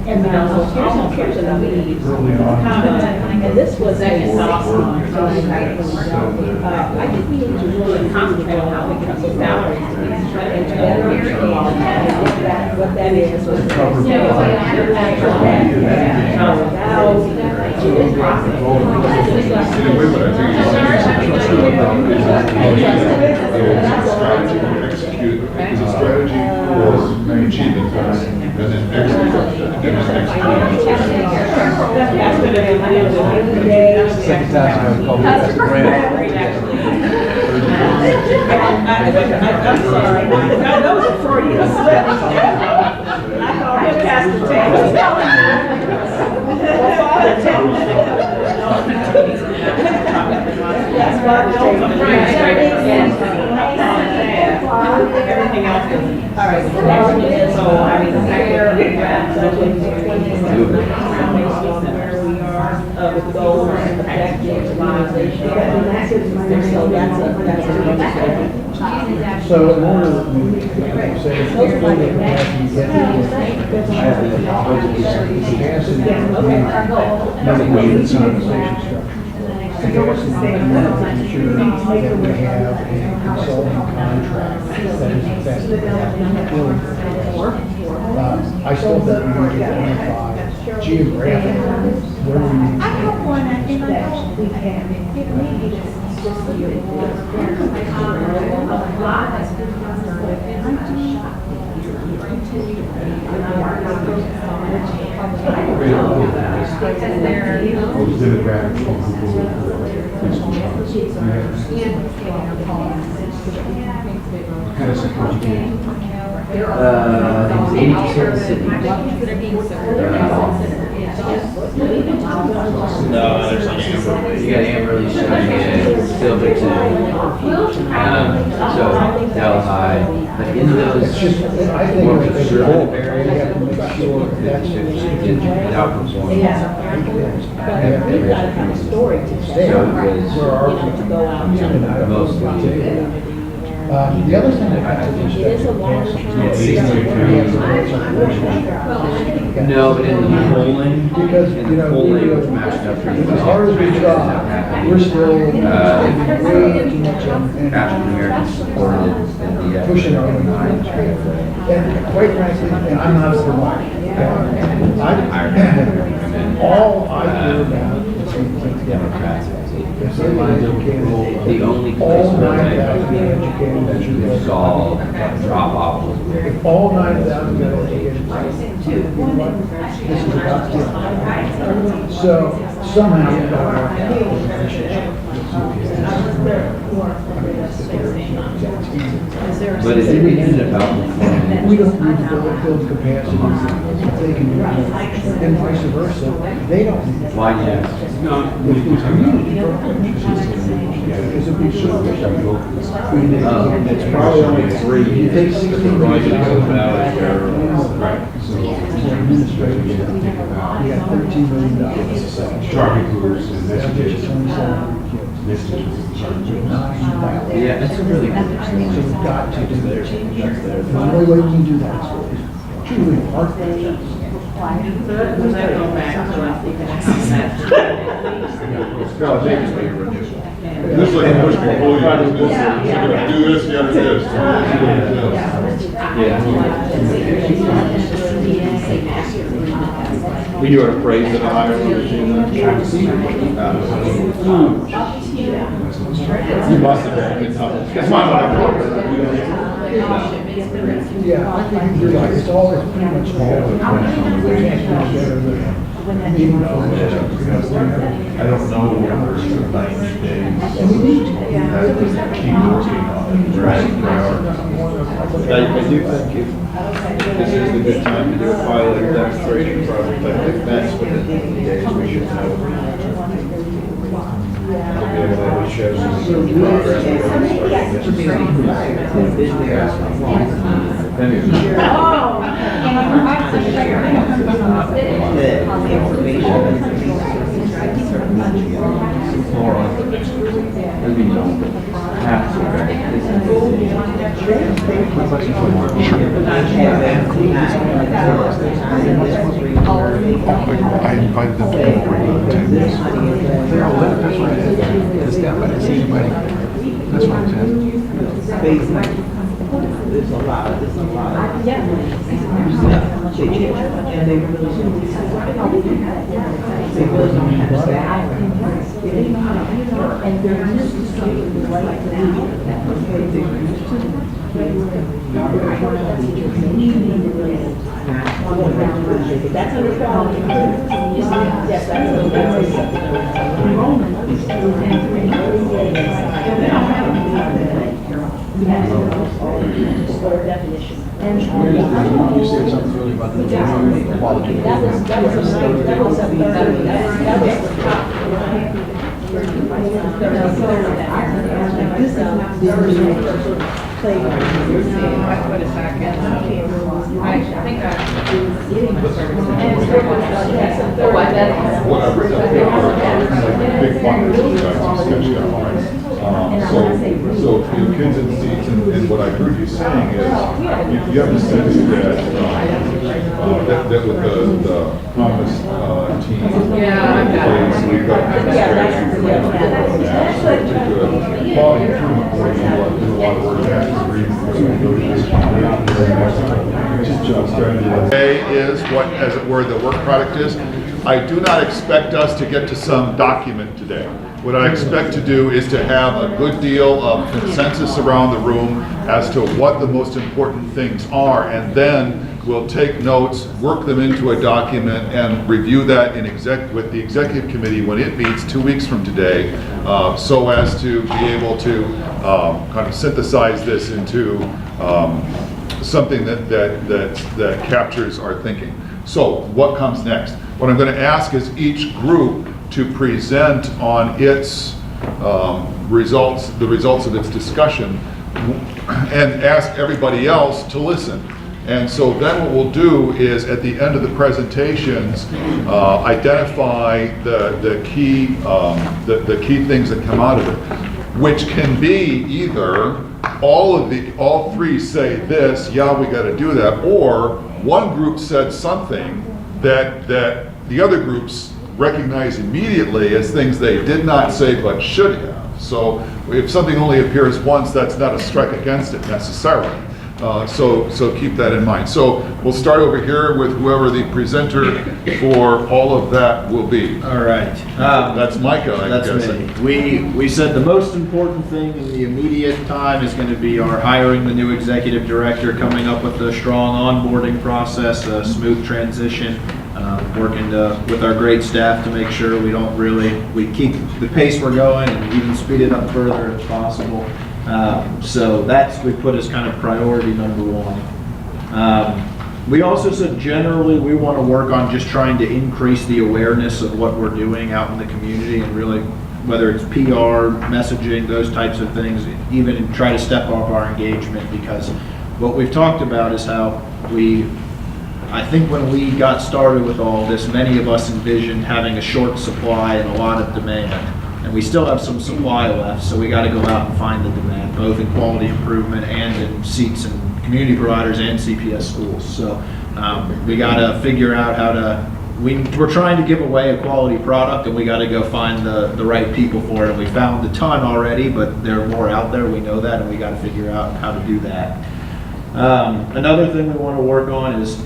And then almost cares about me. And this was a awesome. I think we need to really concentrate on how we can see salaries and better understand what that is. It's a strategy for achieving goals, and then execute. Second time I've called it as a grant. I'm sorry. That was a Freudian slip. I called him Pastor Ted. That's Father Ted. Everything else is, all right, so I mean, where we are with goals, objectives, organization. So that's So in order to say, I still think we need to identify geographically where we need to. I have one, I think we can. Kind of support you can. I think it's 80% city. No, there's not. You got Amberley, Silverton, so Delhi, but in those more conservative areas, it's outperforming. Story to So it was mostly. The other thing that I think is It is a longer term. Yeah, 62. handicap. No, but in the polling, Because, in you the know, polling, we, it's matched up pretty as well. hard as we try, we're still spending way too much African energy American supported the pushing our way. And quite frankly, and I'm not a provider. All I care about is being Democrats. the The only place all where 9,000 educated you saw drop off was where. If all 9,000 got educated, this is about to. So somehow we got our But isn't it about performing? we don't need to build capacity. If they can do it, and vice versa, they don't need it. Why, yes. If the community is a big service. It's probably only three. You take 16 Right. administrators, we got $13 million. Charlie Cruz and That's education. 27 kids. Yeah, that's a really good So we've got to do that. The only way we can do that is truly our Does that go back to us even This is like a push pull, you gotta do this, you gotta do this. We do our praise at a higher level too. You must have been good tough. That's my Yeah, I think you're right. It's all, it's pretty much all. I don't know whether it's 90 days. And we need to. Keep working on it. Right. I do think this is a good time to do a pilot demonstration project like this, within the days we should know. To be able to show some progress. I invited them to bring the tables. That's what it is. It's down by the sea, buddy. That's what it is. There's a lot, there's a lot. Yeah. And they really don't have staff. And they're used to something right now. They're used to. That's under quality. Yes, definition. You said something really about the quality. That was a third, that was the top. This is not the original playground. No, I put it back in. I think Whatever, big buckets you guys sketched out, right? So your kids in seats, and what I heard you saying is, you have a sense that with the promise team in place, we've got quality improvement board, do a lot of work, today is what, as it were, the work product is. I do not expect us to get to some document today. What I expect to do is to have a good deal of consensus around the room as to what the most important things are, and then we'll take notes, work them into a document, and review that with the executive committee when it meets 2 weeks from today, so as to be able to kind of synthesize this into something that captures our thinking. So what comes next? What I'm going to ask is each group to present on its results, the results of its discussion, and ask everybody else to listen. And so then what we'll do is, at the end of the presentations, identify the key things that come out of it, which can be either all three say this, yeah, we got to do that, or one group said something that the other groups recognize immediately as things they did not say but should have. So if something only appears once, that's not a strike against it necessarily. So keep that in mind. So we'll start over here with whoever the presenter for all of that will be. All right. That's Micah, I'm That's guessing. me. We said the most important thing in the immediate time is going to be our hiring the new executive director, coming up with a strong onboarding process, a smooth transition, working with our great staff to make sure we keep the pace we're going and even speed it up further if possible. So we put as kind of priority number one. We also said generally we want to work on just trying to increase the awareness of what we're doing out in the community, and really, whether it's PR, messaging, those types of things, even try to step up our engagement, because what we've talked about is how I think when we got started with all this, many of us envisioned having a short supply and a lot of demand. And we still have some supply left, so we got to go out and find the demand, both in quality improvement and in seats and community providers and CPS schools. So we got to figure out we're trying to give away a quality product, and we got to go find the right people for it. And we found a ton already, but there are more out there, we know that, and we got to figure out how to do that. Another thing we want to work on is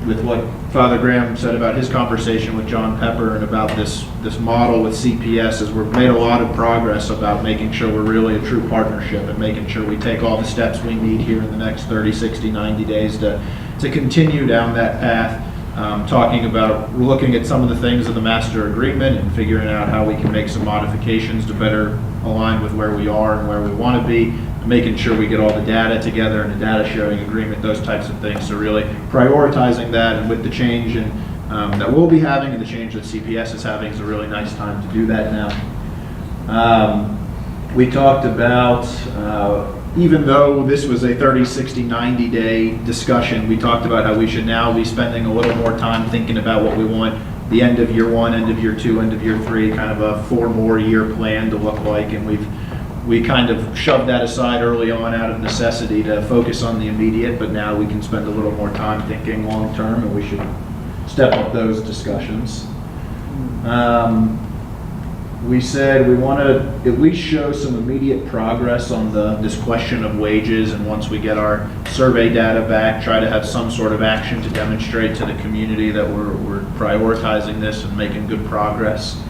with what Father Graham said about his conversation with John Pepper and about this model with CPS, is we've made a lot of progress about making sure we're really a true partnership and making sure we take all the steps we need here in the next 30, 60, 90 days to continue down that path. Talking about looking at some of the things of the master agreement and figuring out how we can make some modifications to better align with where we are and where we want to be, making sure we get all the data together and the data sharing agreement, those types of things. So really prioritizing that, and with the change that we'll be having and the change that CPS is having, is a really nice time to do that now. We talked about, even though this was a 30, 60, 90-day discussion, we talked about how we should now be spending a little more time thinking about what we want the end of year one, end of year two, end of year three, kind of a 4 more year plan to look like. And we kind of shoved that aside early on out of necessity to focus on the immediate, but now we can spend a little more time thinking long term, and we should step up those discussions. We said we want to at least show some immediate progress on this question of wages, and once we get our survey data back, try to have some sort of action to demonstrate to the community that we're prioritizing this and making good progress.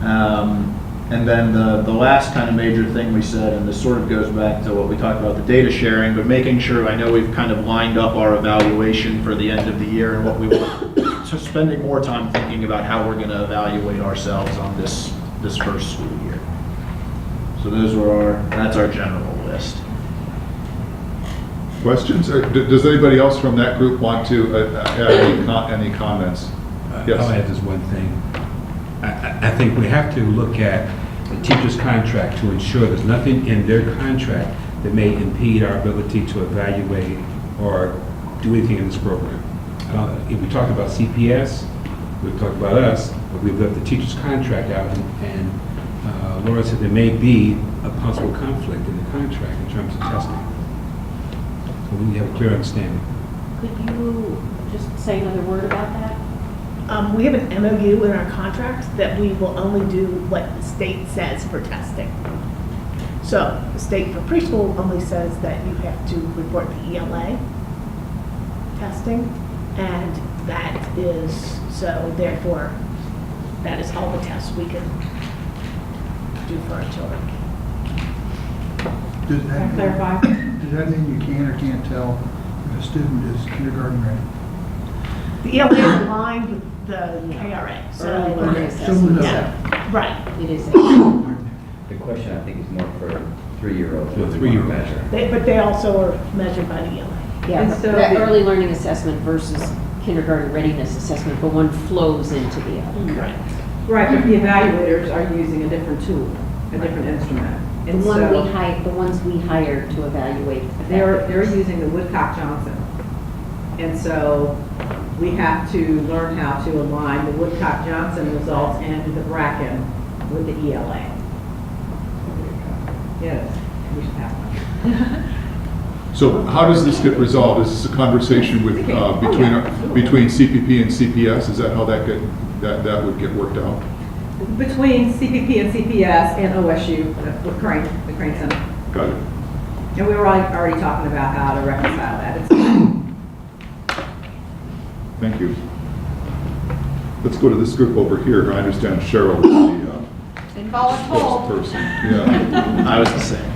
And then the last kind of major thing we said, and this sort of goes back to what we talked about, the data sharing, but making sure, I know we've kind of lined up our evaluation for the end of the year and what we want, so spending more time thinking about how we're going to evaluate ourselves on this first school year. So that's our general list. Questions? Does anybody else from that group want to add any comments? Yes. I'll add just one thing. I think we have to look at the teacher's contract to ensure there's nothing in their contract that may impede our ability to evaluate or do anything in this program. If we talked about CPS, we've talked about us, but we've left the teacher's contract out, and Laura said there may be a possible conflict in the contract in terms of testing. So we have a clear understanding. Could you just say another word about that? We have an MOU in our contract that we will only do what the state says for testing. So the state for preschool only says that you have to report the ELA testing, and that is, so therefore, that is all the tests we can do for our children. Does that Clarify. Does that mean you can or can't tell if a student is kindergarten ready? The ELA is aligned with the KRA. So, Early learning So assessment. yeah, right. It is. The question, I think, is more for 3-year-olds. For what we 3-year-olds. wanna measure. But they also are measured by the ELA. Yeah, And so that the- early learning assessment versus kindergarten readiness assessment, but one flows into the other. Correct. Right, but the evaluators are using a different tool, a different instrument. The And ones we hire to evaluate. they're using the Woodcock-Johnson. And so we have to learn how to align the Woodcock-Johnson results and the Bracken with the ELA. Yes, we should have one. So how does this get resolved? Is this a conversation with, between CPP and CPS? Is that how that would get worked out? Between CPP and CPS and OSU, the Crane Center. Got it. And we were already talking about how to reconcile that. Thank you. Let's go to this group over here. I understand Cheryl is the spokesperson. Yeah. I was the same.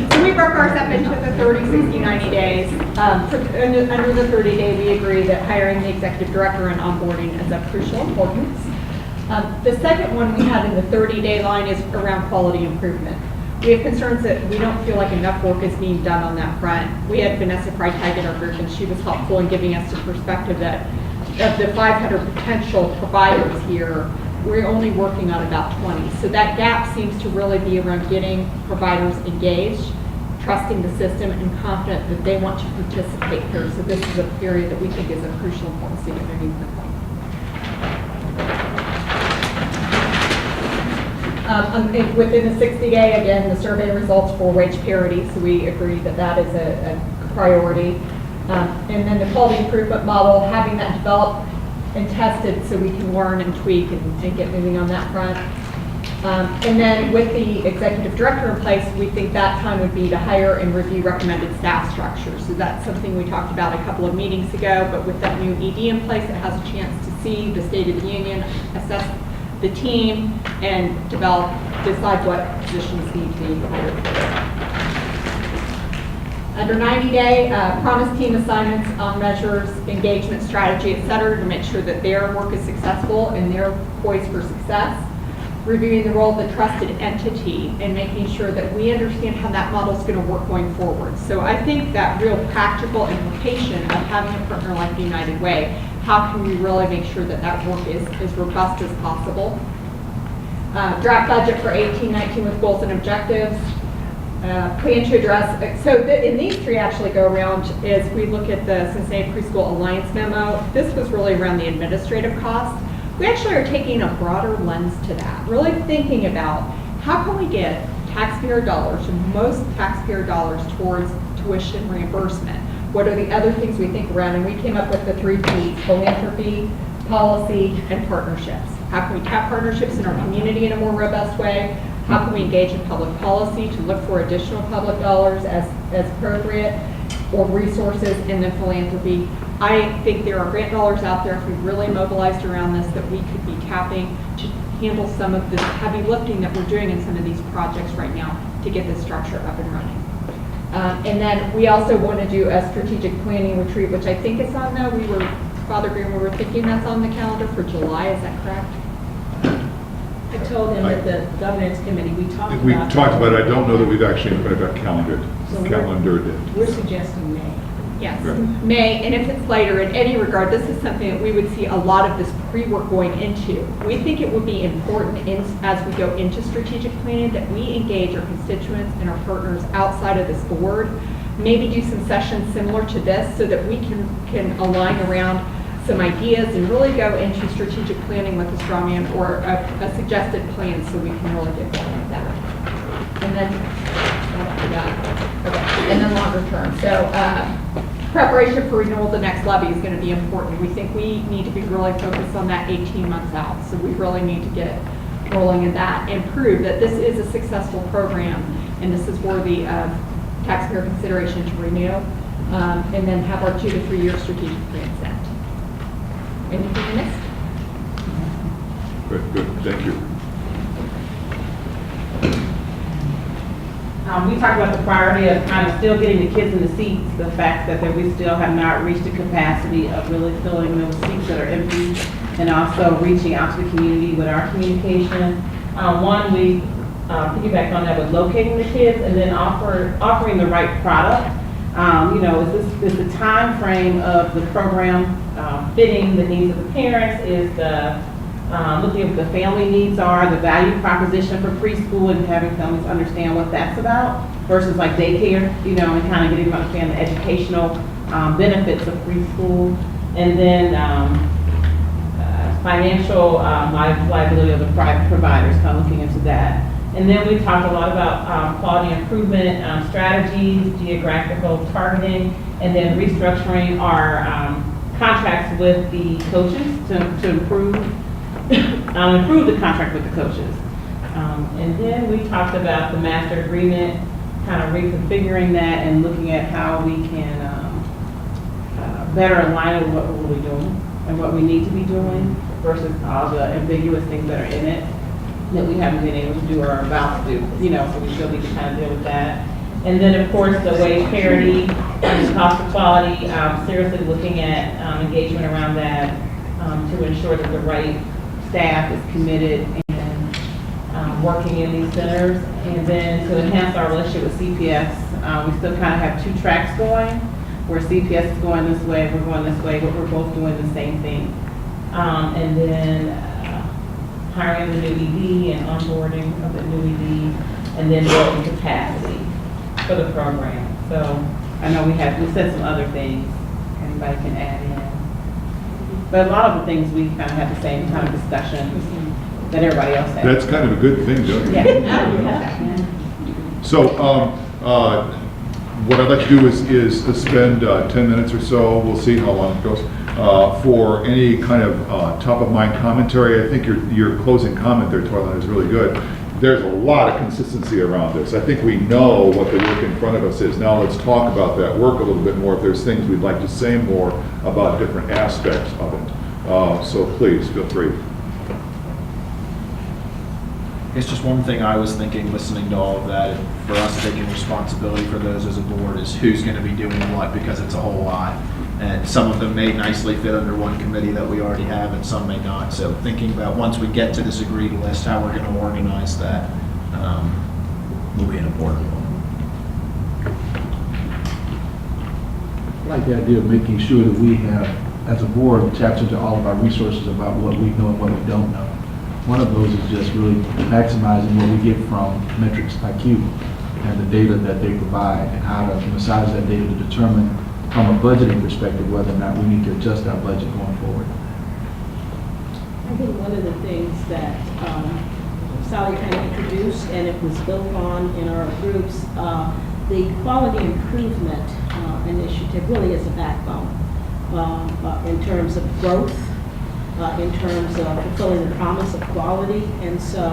So we broke ours up into the 30, 60, 90 days. Under the 30-day, we agree that hiring the executive director and onboarding is of crucial importance. The second one we have in the 30-day line is around quality improvement. We have concerns that we don't feel like enough work is being done on that front. We had Vanessa Freitag in our group, and she was helpful in giving us the perspective that of the 500 potential providers here, we're only working on about 20. So that gap seems to really be around getting providers engaged, trusting the system, and confident that they want to participate here. So this is a period that we think is of crucial importance to get moving quickly. Within the 60-day, again, the survey results for wage parity, so we agree that that is a priority. And then the quality improvement model, having that developed and tested so we can learn and tweak and get moving on that front. And then with the executive director in place, we think that time would be to hire and review recommended staff structures. So that's something we talked about a couple of meetings ago, but with that new ED in place, it has a chance to see the State of the Union, assess the team, and decide what positions need to be hired for. Under 90-day, promise team assignments on measures, engagement strategy, et cetera, to make sure that their work is successful and they're poised for success. Reviewing the role of the trusted entity and making sure that we understand how that model is going to work going forward. So I think that real practical implication of having a partner like the United Way, how can we really make sure that that work is as robust as possible? Draft budget for 18-19 with goals and objectives. Plan to address, in these three actually go around is we look at the Cincinnati Preschool Alliance memo. This was really around the administrative cost. We actually are taking a broader lens to that, really thinking about how can we get taxpayer dollars, most taxpayer dollars towards tuition reimbursement. What are the other things we think around? And we came up with the 3 Ps, philanthropy, policy, and partnerships. How can we tap partnerships in our community in a more robust way? How can we engage in public policy to look for additional public dollars as appropriate, or resources, and then philanthropy? I think there are grant dollars out there, if we really mobilized around this, that we could be tapping to handle some of the heavy lifting that we're doing in some of these projects right now to get this structure up and running. And then we also want to do a strategic planning retreat, which I think is on there. Father Green, we were thinking that's on the calendar for July, is that correct? I told him that the governance committee, we talked about. We talked about it. I don't know that we've actually got calendared. We're suggesting May. Yes, Right. May, and if it's later, in any regard, this is something that we would see a lot of this pre-work going into. We think it would be important as we go into strategic planning that we engage our constituents and our partners outside of this board, maybe do some sessions similar to this so that we can align around some ideas and really go into strategic planning with a straw man or a suggested plan so we can really get going with that. And then, and then longer term. So preparation for renewal of the next levy is going to be important. We think we need to be really focused on that 18 months out. So we really need to get rolling in that and prove that this is a successful program and this is worthy of taxpayer consideration to renew, and then have our 2 to 3 year strategic plan set. Anything I missed? Good, thank you. We talked about the priority of kind of still getting the kids in the seats, the fact that we still have not reached the capacity of really filling those seats that are empty, and also reaching out to the community with our communication. We piggyback on that with locating the kids and then offering the right product. Is the time frame of the program fitting the needs of the parents? Is the looking at what the family needs are, the value proposition for preschool, and having families understand what that's about versus like daycare, and kind of getting them to understand the educational benefits of preschool, and then financial liability of the private providers, kind of looking into that. And then we talked a lot about quality improvement strategies, geographical targeting, and then restructuring our contracts with the coaches to improve the contract with the coaches. And then we talked about the master agreement, kind of reconfiguring that and looking at how we can better align with what we're doing and what we need to be doing versus all the ambiguous things that are in it that we haven't been able to do or are about to do, so we still need to kind of deal with that. And then, of course, the wage parity and the cost of quality, seriously looking at engagement around that to ensure that the right staff is committed and working in these centers. And then to enhance our relationship with CPS, we still kind of have two tracks going, where CPS is going this way, we're going this way, but we're both doing the same thing. And then hiring the new ED and onboarding of the new ED, and then building capacity for the program. So I know we said some other things, anybody can add in. But a lot of the things we kind of had the same kind of discussions that everybody else had. That's kind of a good thing, don't you? Yeah. So, what I'd like to do is to spend 10 minutes or so, we'll see how long it goes, for any kind of top-of-mind commentary. I think your closing comment there, Toylan, is really good. There's a lot of consistency around this. I think we know what the work in front of us is. Now let's talk about that work a little bit more. If there's things we'd like to say more about different aspects of it. So please, feel free. It's just one thing I was thinking, listening to all of that, and for us taking responsibility for those as a board, is who's going to be doing what, because it's a whole lot. And some of them may nicely fit under one committee that we already have, and some may not. So thinking about, once we get to this agreed list, how we're going to organize that will be an important one. I like the idea of making sure that we have, as a board, taps into all of our resources about what we know and what we don't know. One of those is just really maximizing what we get from Metrics IQ and the data that they provide, and how to massage that data to determine from a budgeting perspective whether or not we need to adjust our budget going forward. I think one of the things that Sally kind of introduced, and it was built on in our groups, the quality improvement initiative really is a backbone in terms of growth, in terms of fulfilling the promise of quality, and so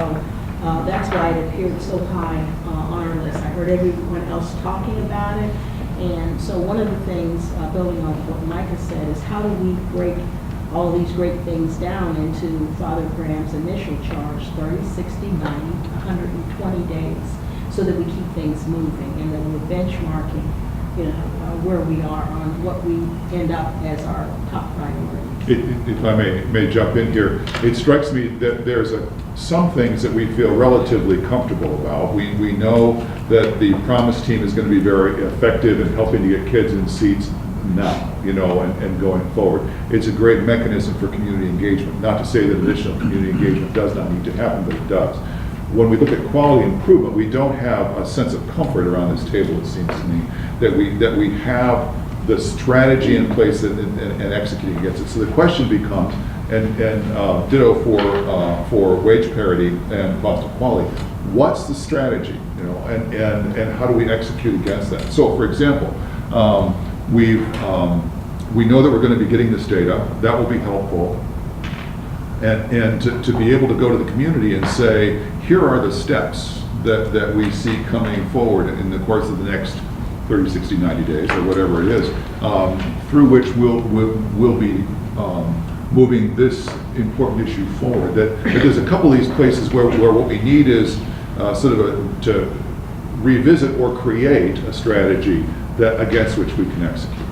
that's why it appeared so high on our list. I heard everyone else talking about it, and so one of the things, building on what Micah said, is how do we break all these great things down into Father Graham's initial charge, 30, 60, 90, 120 days, so that we keep things moving and that we're benchmarking, where we are on what we end up as our top priorities. If I may jump in here, it strikes me that there's some things that we feel relatively comfortable about. We know that the Promise team is going to be very effective in helping to get kids in seats now, and going forward. It's a great mechanism for community engagement. Not to say that additional community engagement does not need to happen, but it does. When we look at quality improvement, we don't have a sense of comfort around this table, it seems to me, that we have the strategy in place and executing against it. So the question becomes, and ditto for wage parity and cost of quality, what's the strategy, and how do we execute against that? So, for example, we know that we're going to be getting this data. That will be helpful. And to be able to go to the community and say, here are the steps that we see coming forward in the course of the next 30, 60, 90 days, or whatever it is, through which we'll be moving this important issue forward. That there's a couple of these places where what we need is to revisit or create a strategy against which we can execute.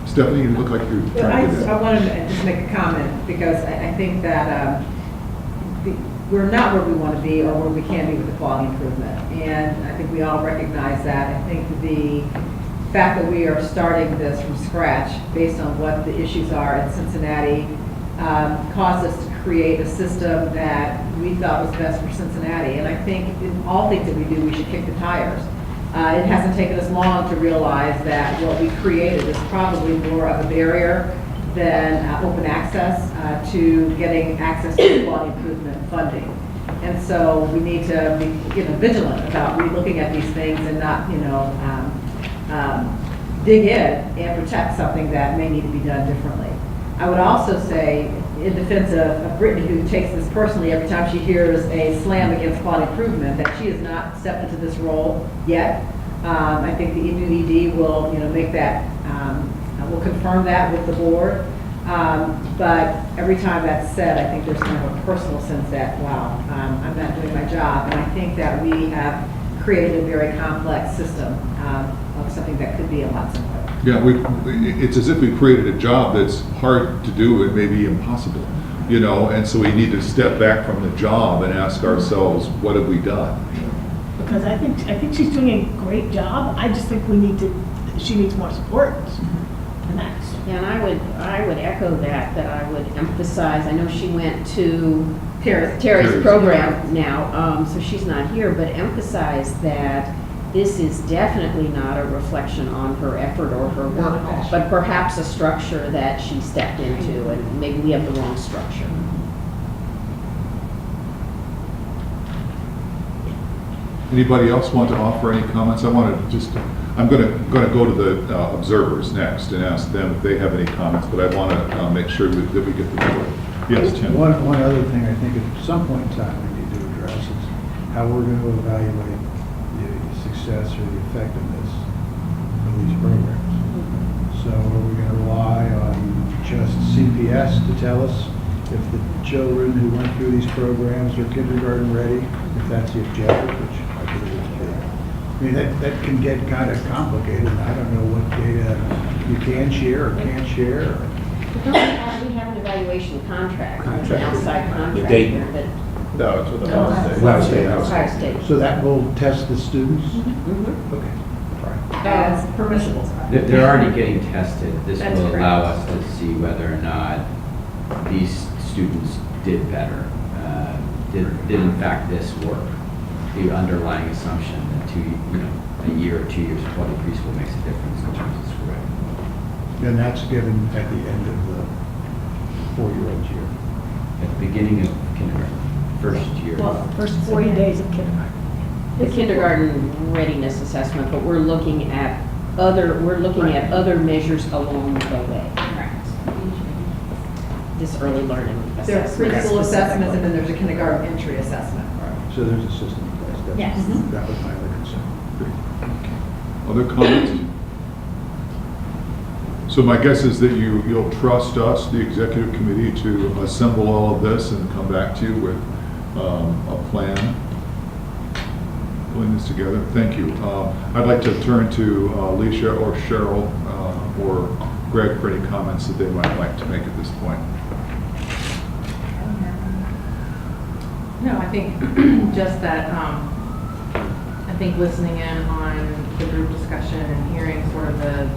Stephanie, you look like you're trying to do that. I wanted to just make a comment, because I think that we're not where we want to be or where we can be with the quality improvement. And I think we all recognize that. I think the fact that we are starting this from scratch based on what the issues are in Cincinnati caused us to create a system that we thought was best for Cincinnati. And I think in all things that we do, we should kick the tires. It hasn't taken us long to realize that what we created is probably more of a barrier than open access to getting access to quality improvement funding. And so we need to be, vigilant about looking at these things and not, dig in and protect something that may need to be done differently. I would also say, in defense of Brittany, who takes this personally every time she hears a slam against quality improvement, that she has not stepped into this role yet. I think the new ED will, make that, will confirm that with the board. But every time that's said, I think there's kind of a personal sense that, wow, I'm not doing my job. And I think that we have created a very complex system of something that could be a lot simpler. Yeah, it's as if we created a job that's hard to do and maybe impossible, and so we need to step back from the job and ask ourselves, what have we done? Because I think she's doing a great job. I just think she needs more support. And that's. Yeah, and I would echo that I would emphasize, I know she went to Terry's program now, so she's not here, but emphasize that this is definitely not a reflection on her effort or her work, but perhaps a structure that she stepped into, and maybe we have the wrong structure. Anybody else want to offer any comments? I'm going to go to the observers next and ask them if they have any comments, but I want to make sure that we get the board. Yes, Tim? One other thing I think at some point in time we need to address is how we're going to evaluate the success or the effectiveness of these programs. So are we going to rely on just CPS to tell us if the children who went through these programs are kindergarten ready, if that's the objective, which I believe it is. I mean, that can get kind of complicated. I don't know what data you can share or can't share. We have an evaluation contract, an outside The contract date. here that. No, it's with the Ohio State. So that will test the students? Mhm. Okay. All right. As permissible. They're already getting tested. This That's will correct. allow us to see whether or not these students did better. Did in fact this work? The underlying assumption that a year or 2 years of public preschool makes a difference in terms of school revenue. And that's given at the end of the 4-year-old year. At the beginning of kindergarten, first year. Well, first 40 days of kindergarten. The kindergarten readiness assessment, but we're looking at other measures along the way. This early learning There's assessment. preschool assessments, and then there's a kindergarten entry assessment. So there's a system in place. Yes. That was my other concern. Other comments? So my guess is that you'll trust us, the executive committee, to assemble all of this and come back to you with a plan, pulling this together. Thank you. I'd like to turn to Alicia or Cheryl or Greg for any comments that they might like to make at this point. No, I think just that, I think listening in on the group discussion and hearing sort of the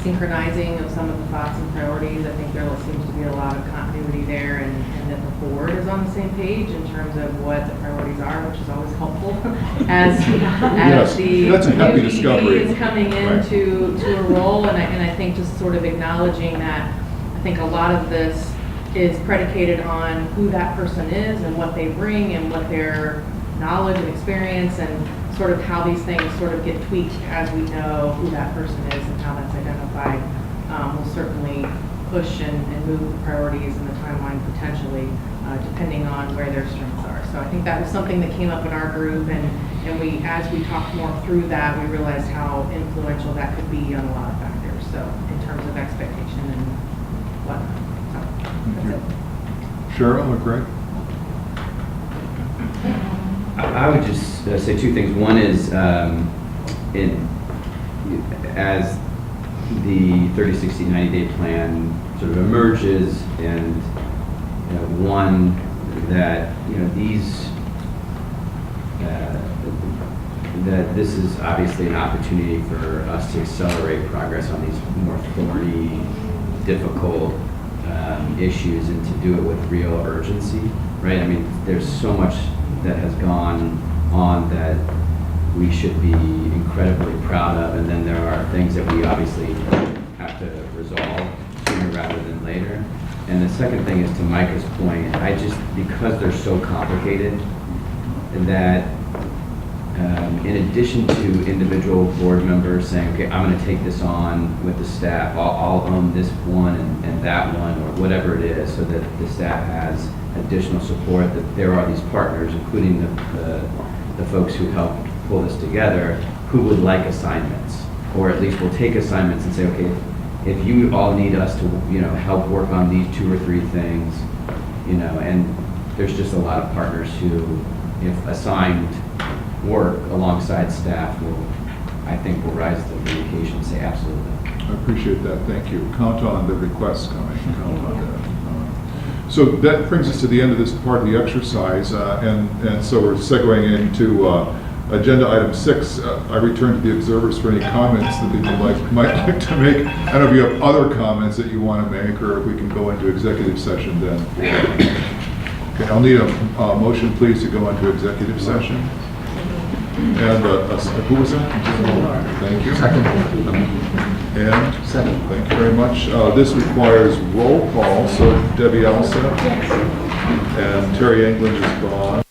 synchronizing of some of the thoughts and priorities, I think there seems to be a lot of continuity there, and that the board is on the same page in terms of what the priorities are, which is always helpful as the that's a happy new discovery. ED is coming into a role, and I think just sort of acknowledging that I think a lot of this is predicated on who that person is and what they bring and what their knowledge and experience, and sort of how these things sort of get tweaked as we know who that person is and how that's identified. Will certainly push and move the priorities and the timeline potentially, depending on where their strengths are. So I think that was something that came up in our group, and we, as we talked more through that, we realized how influential that could be on a lot of factors. So in terms of expectation and whatnot. So that's it. Cheryl or Greg? I would just say two things. One is, as the 30, 60, 90-day plan sort of emerges, and one that that this is obviously an opportunity for us to accelerate progress on these more thorny, difficult issues, and to do it with real urgency, right? I mean, there's so much that has gone on that we should be incredibly proud of, and then there are things that we obviously have to resolve sooner rather than later. And the second thing is to Micah's point, because they're so complicated, that in addition to individual board members saying, okay, I'm going to take this on with the staff, I'll own this one and that one, or whatever it is, so that the staff has additional support, that there are these partners, including the folks who helped pull this together, who would like assignments, or at least will take assignments and say, okay, if you all need us to, help work on these 2 or 3 things, and there's just a lot of partners who, if assigned work alongside staff, I think will rise to the occasion and say absolutely. I appreciate that, thank you. Count on the requests coming, count on that. So that brings us to the end of this part of the exercise, and so we're segueing into agenda item 6. I return to the observers for any comments that they might like to make. I don't know if you have other comments that you want to make, or if we can go into executive session then. Okay, I'll need a motion, please, to go into executive session. And who was that? Thank you. Second. And? Second. Thank you very much. This requires roll call, so Debbie Elsa and Terry England is gone.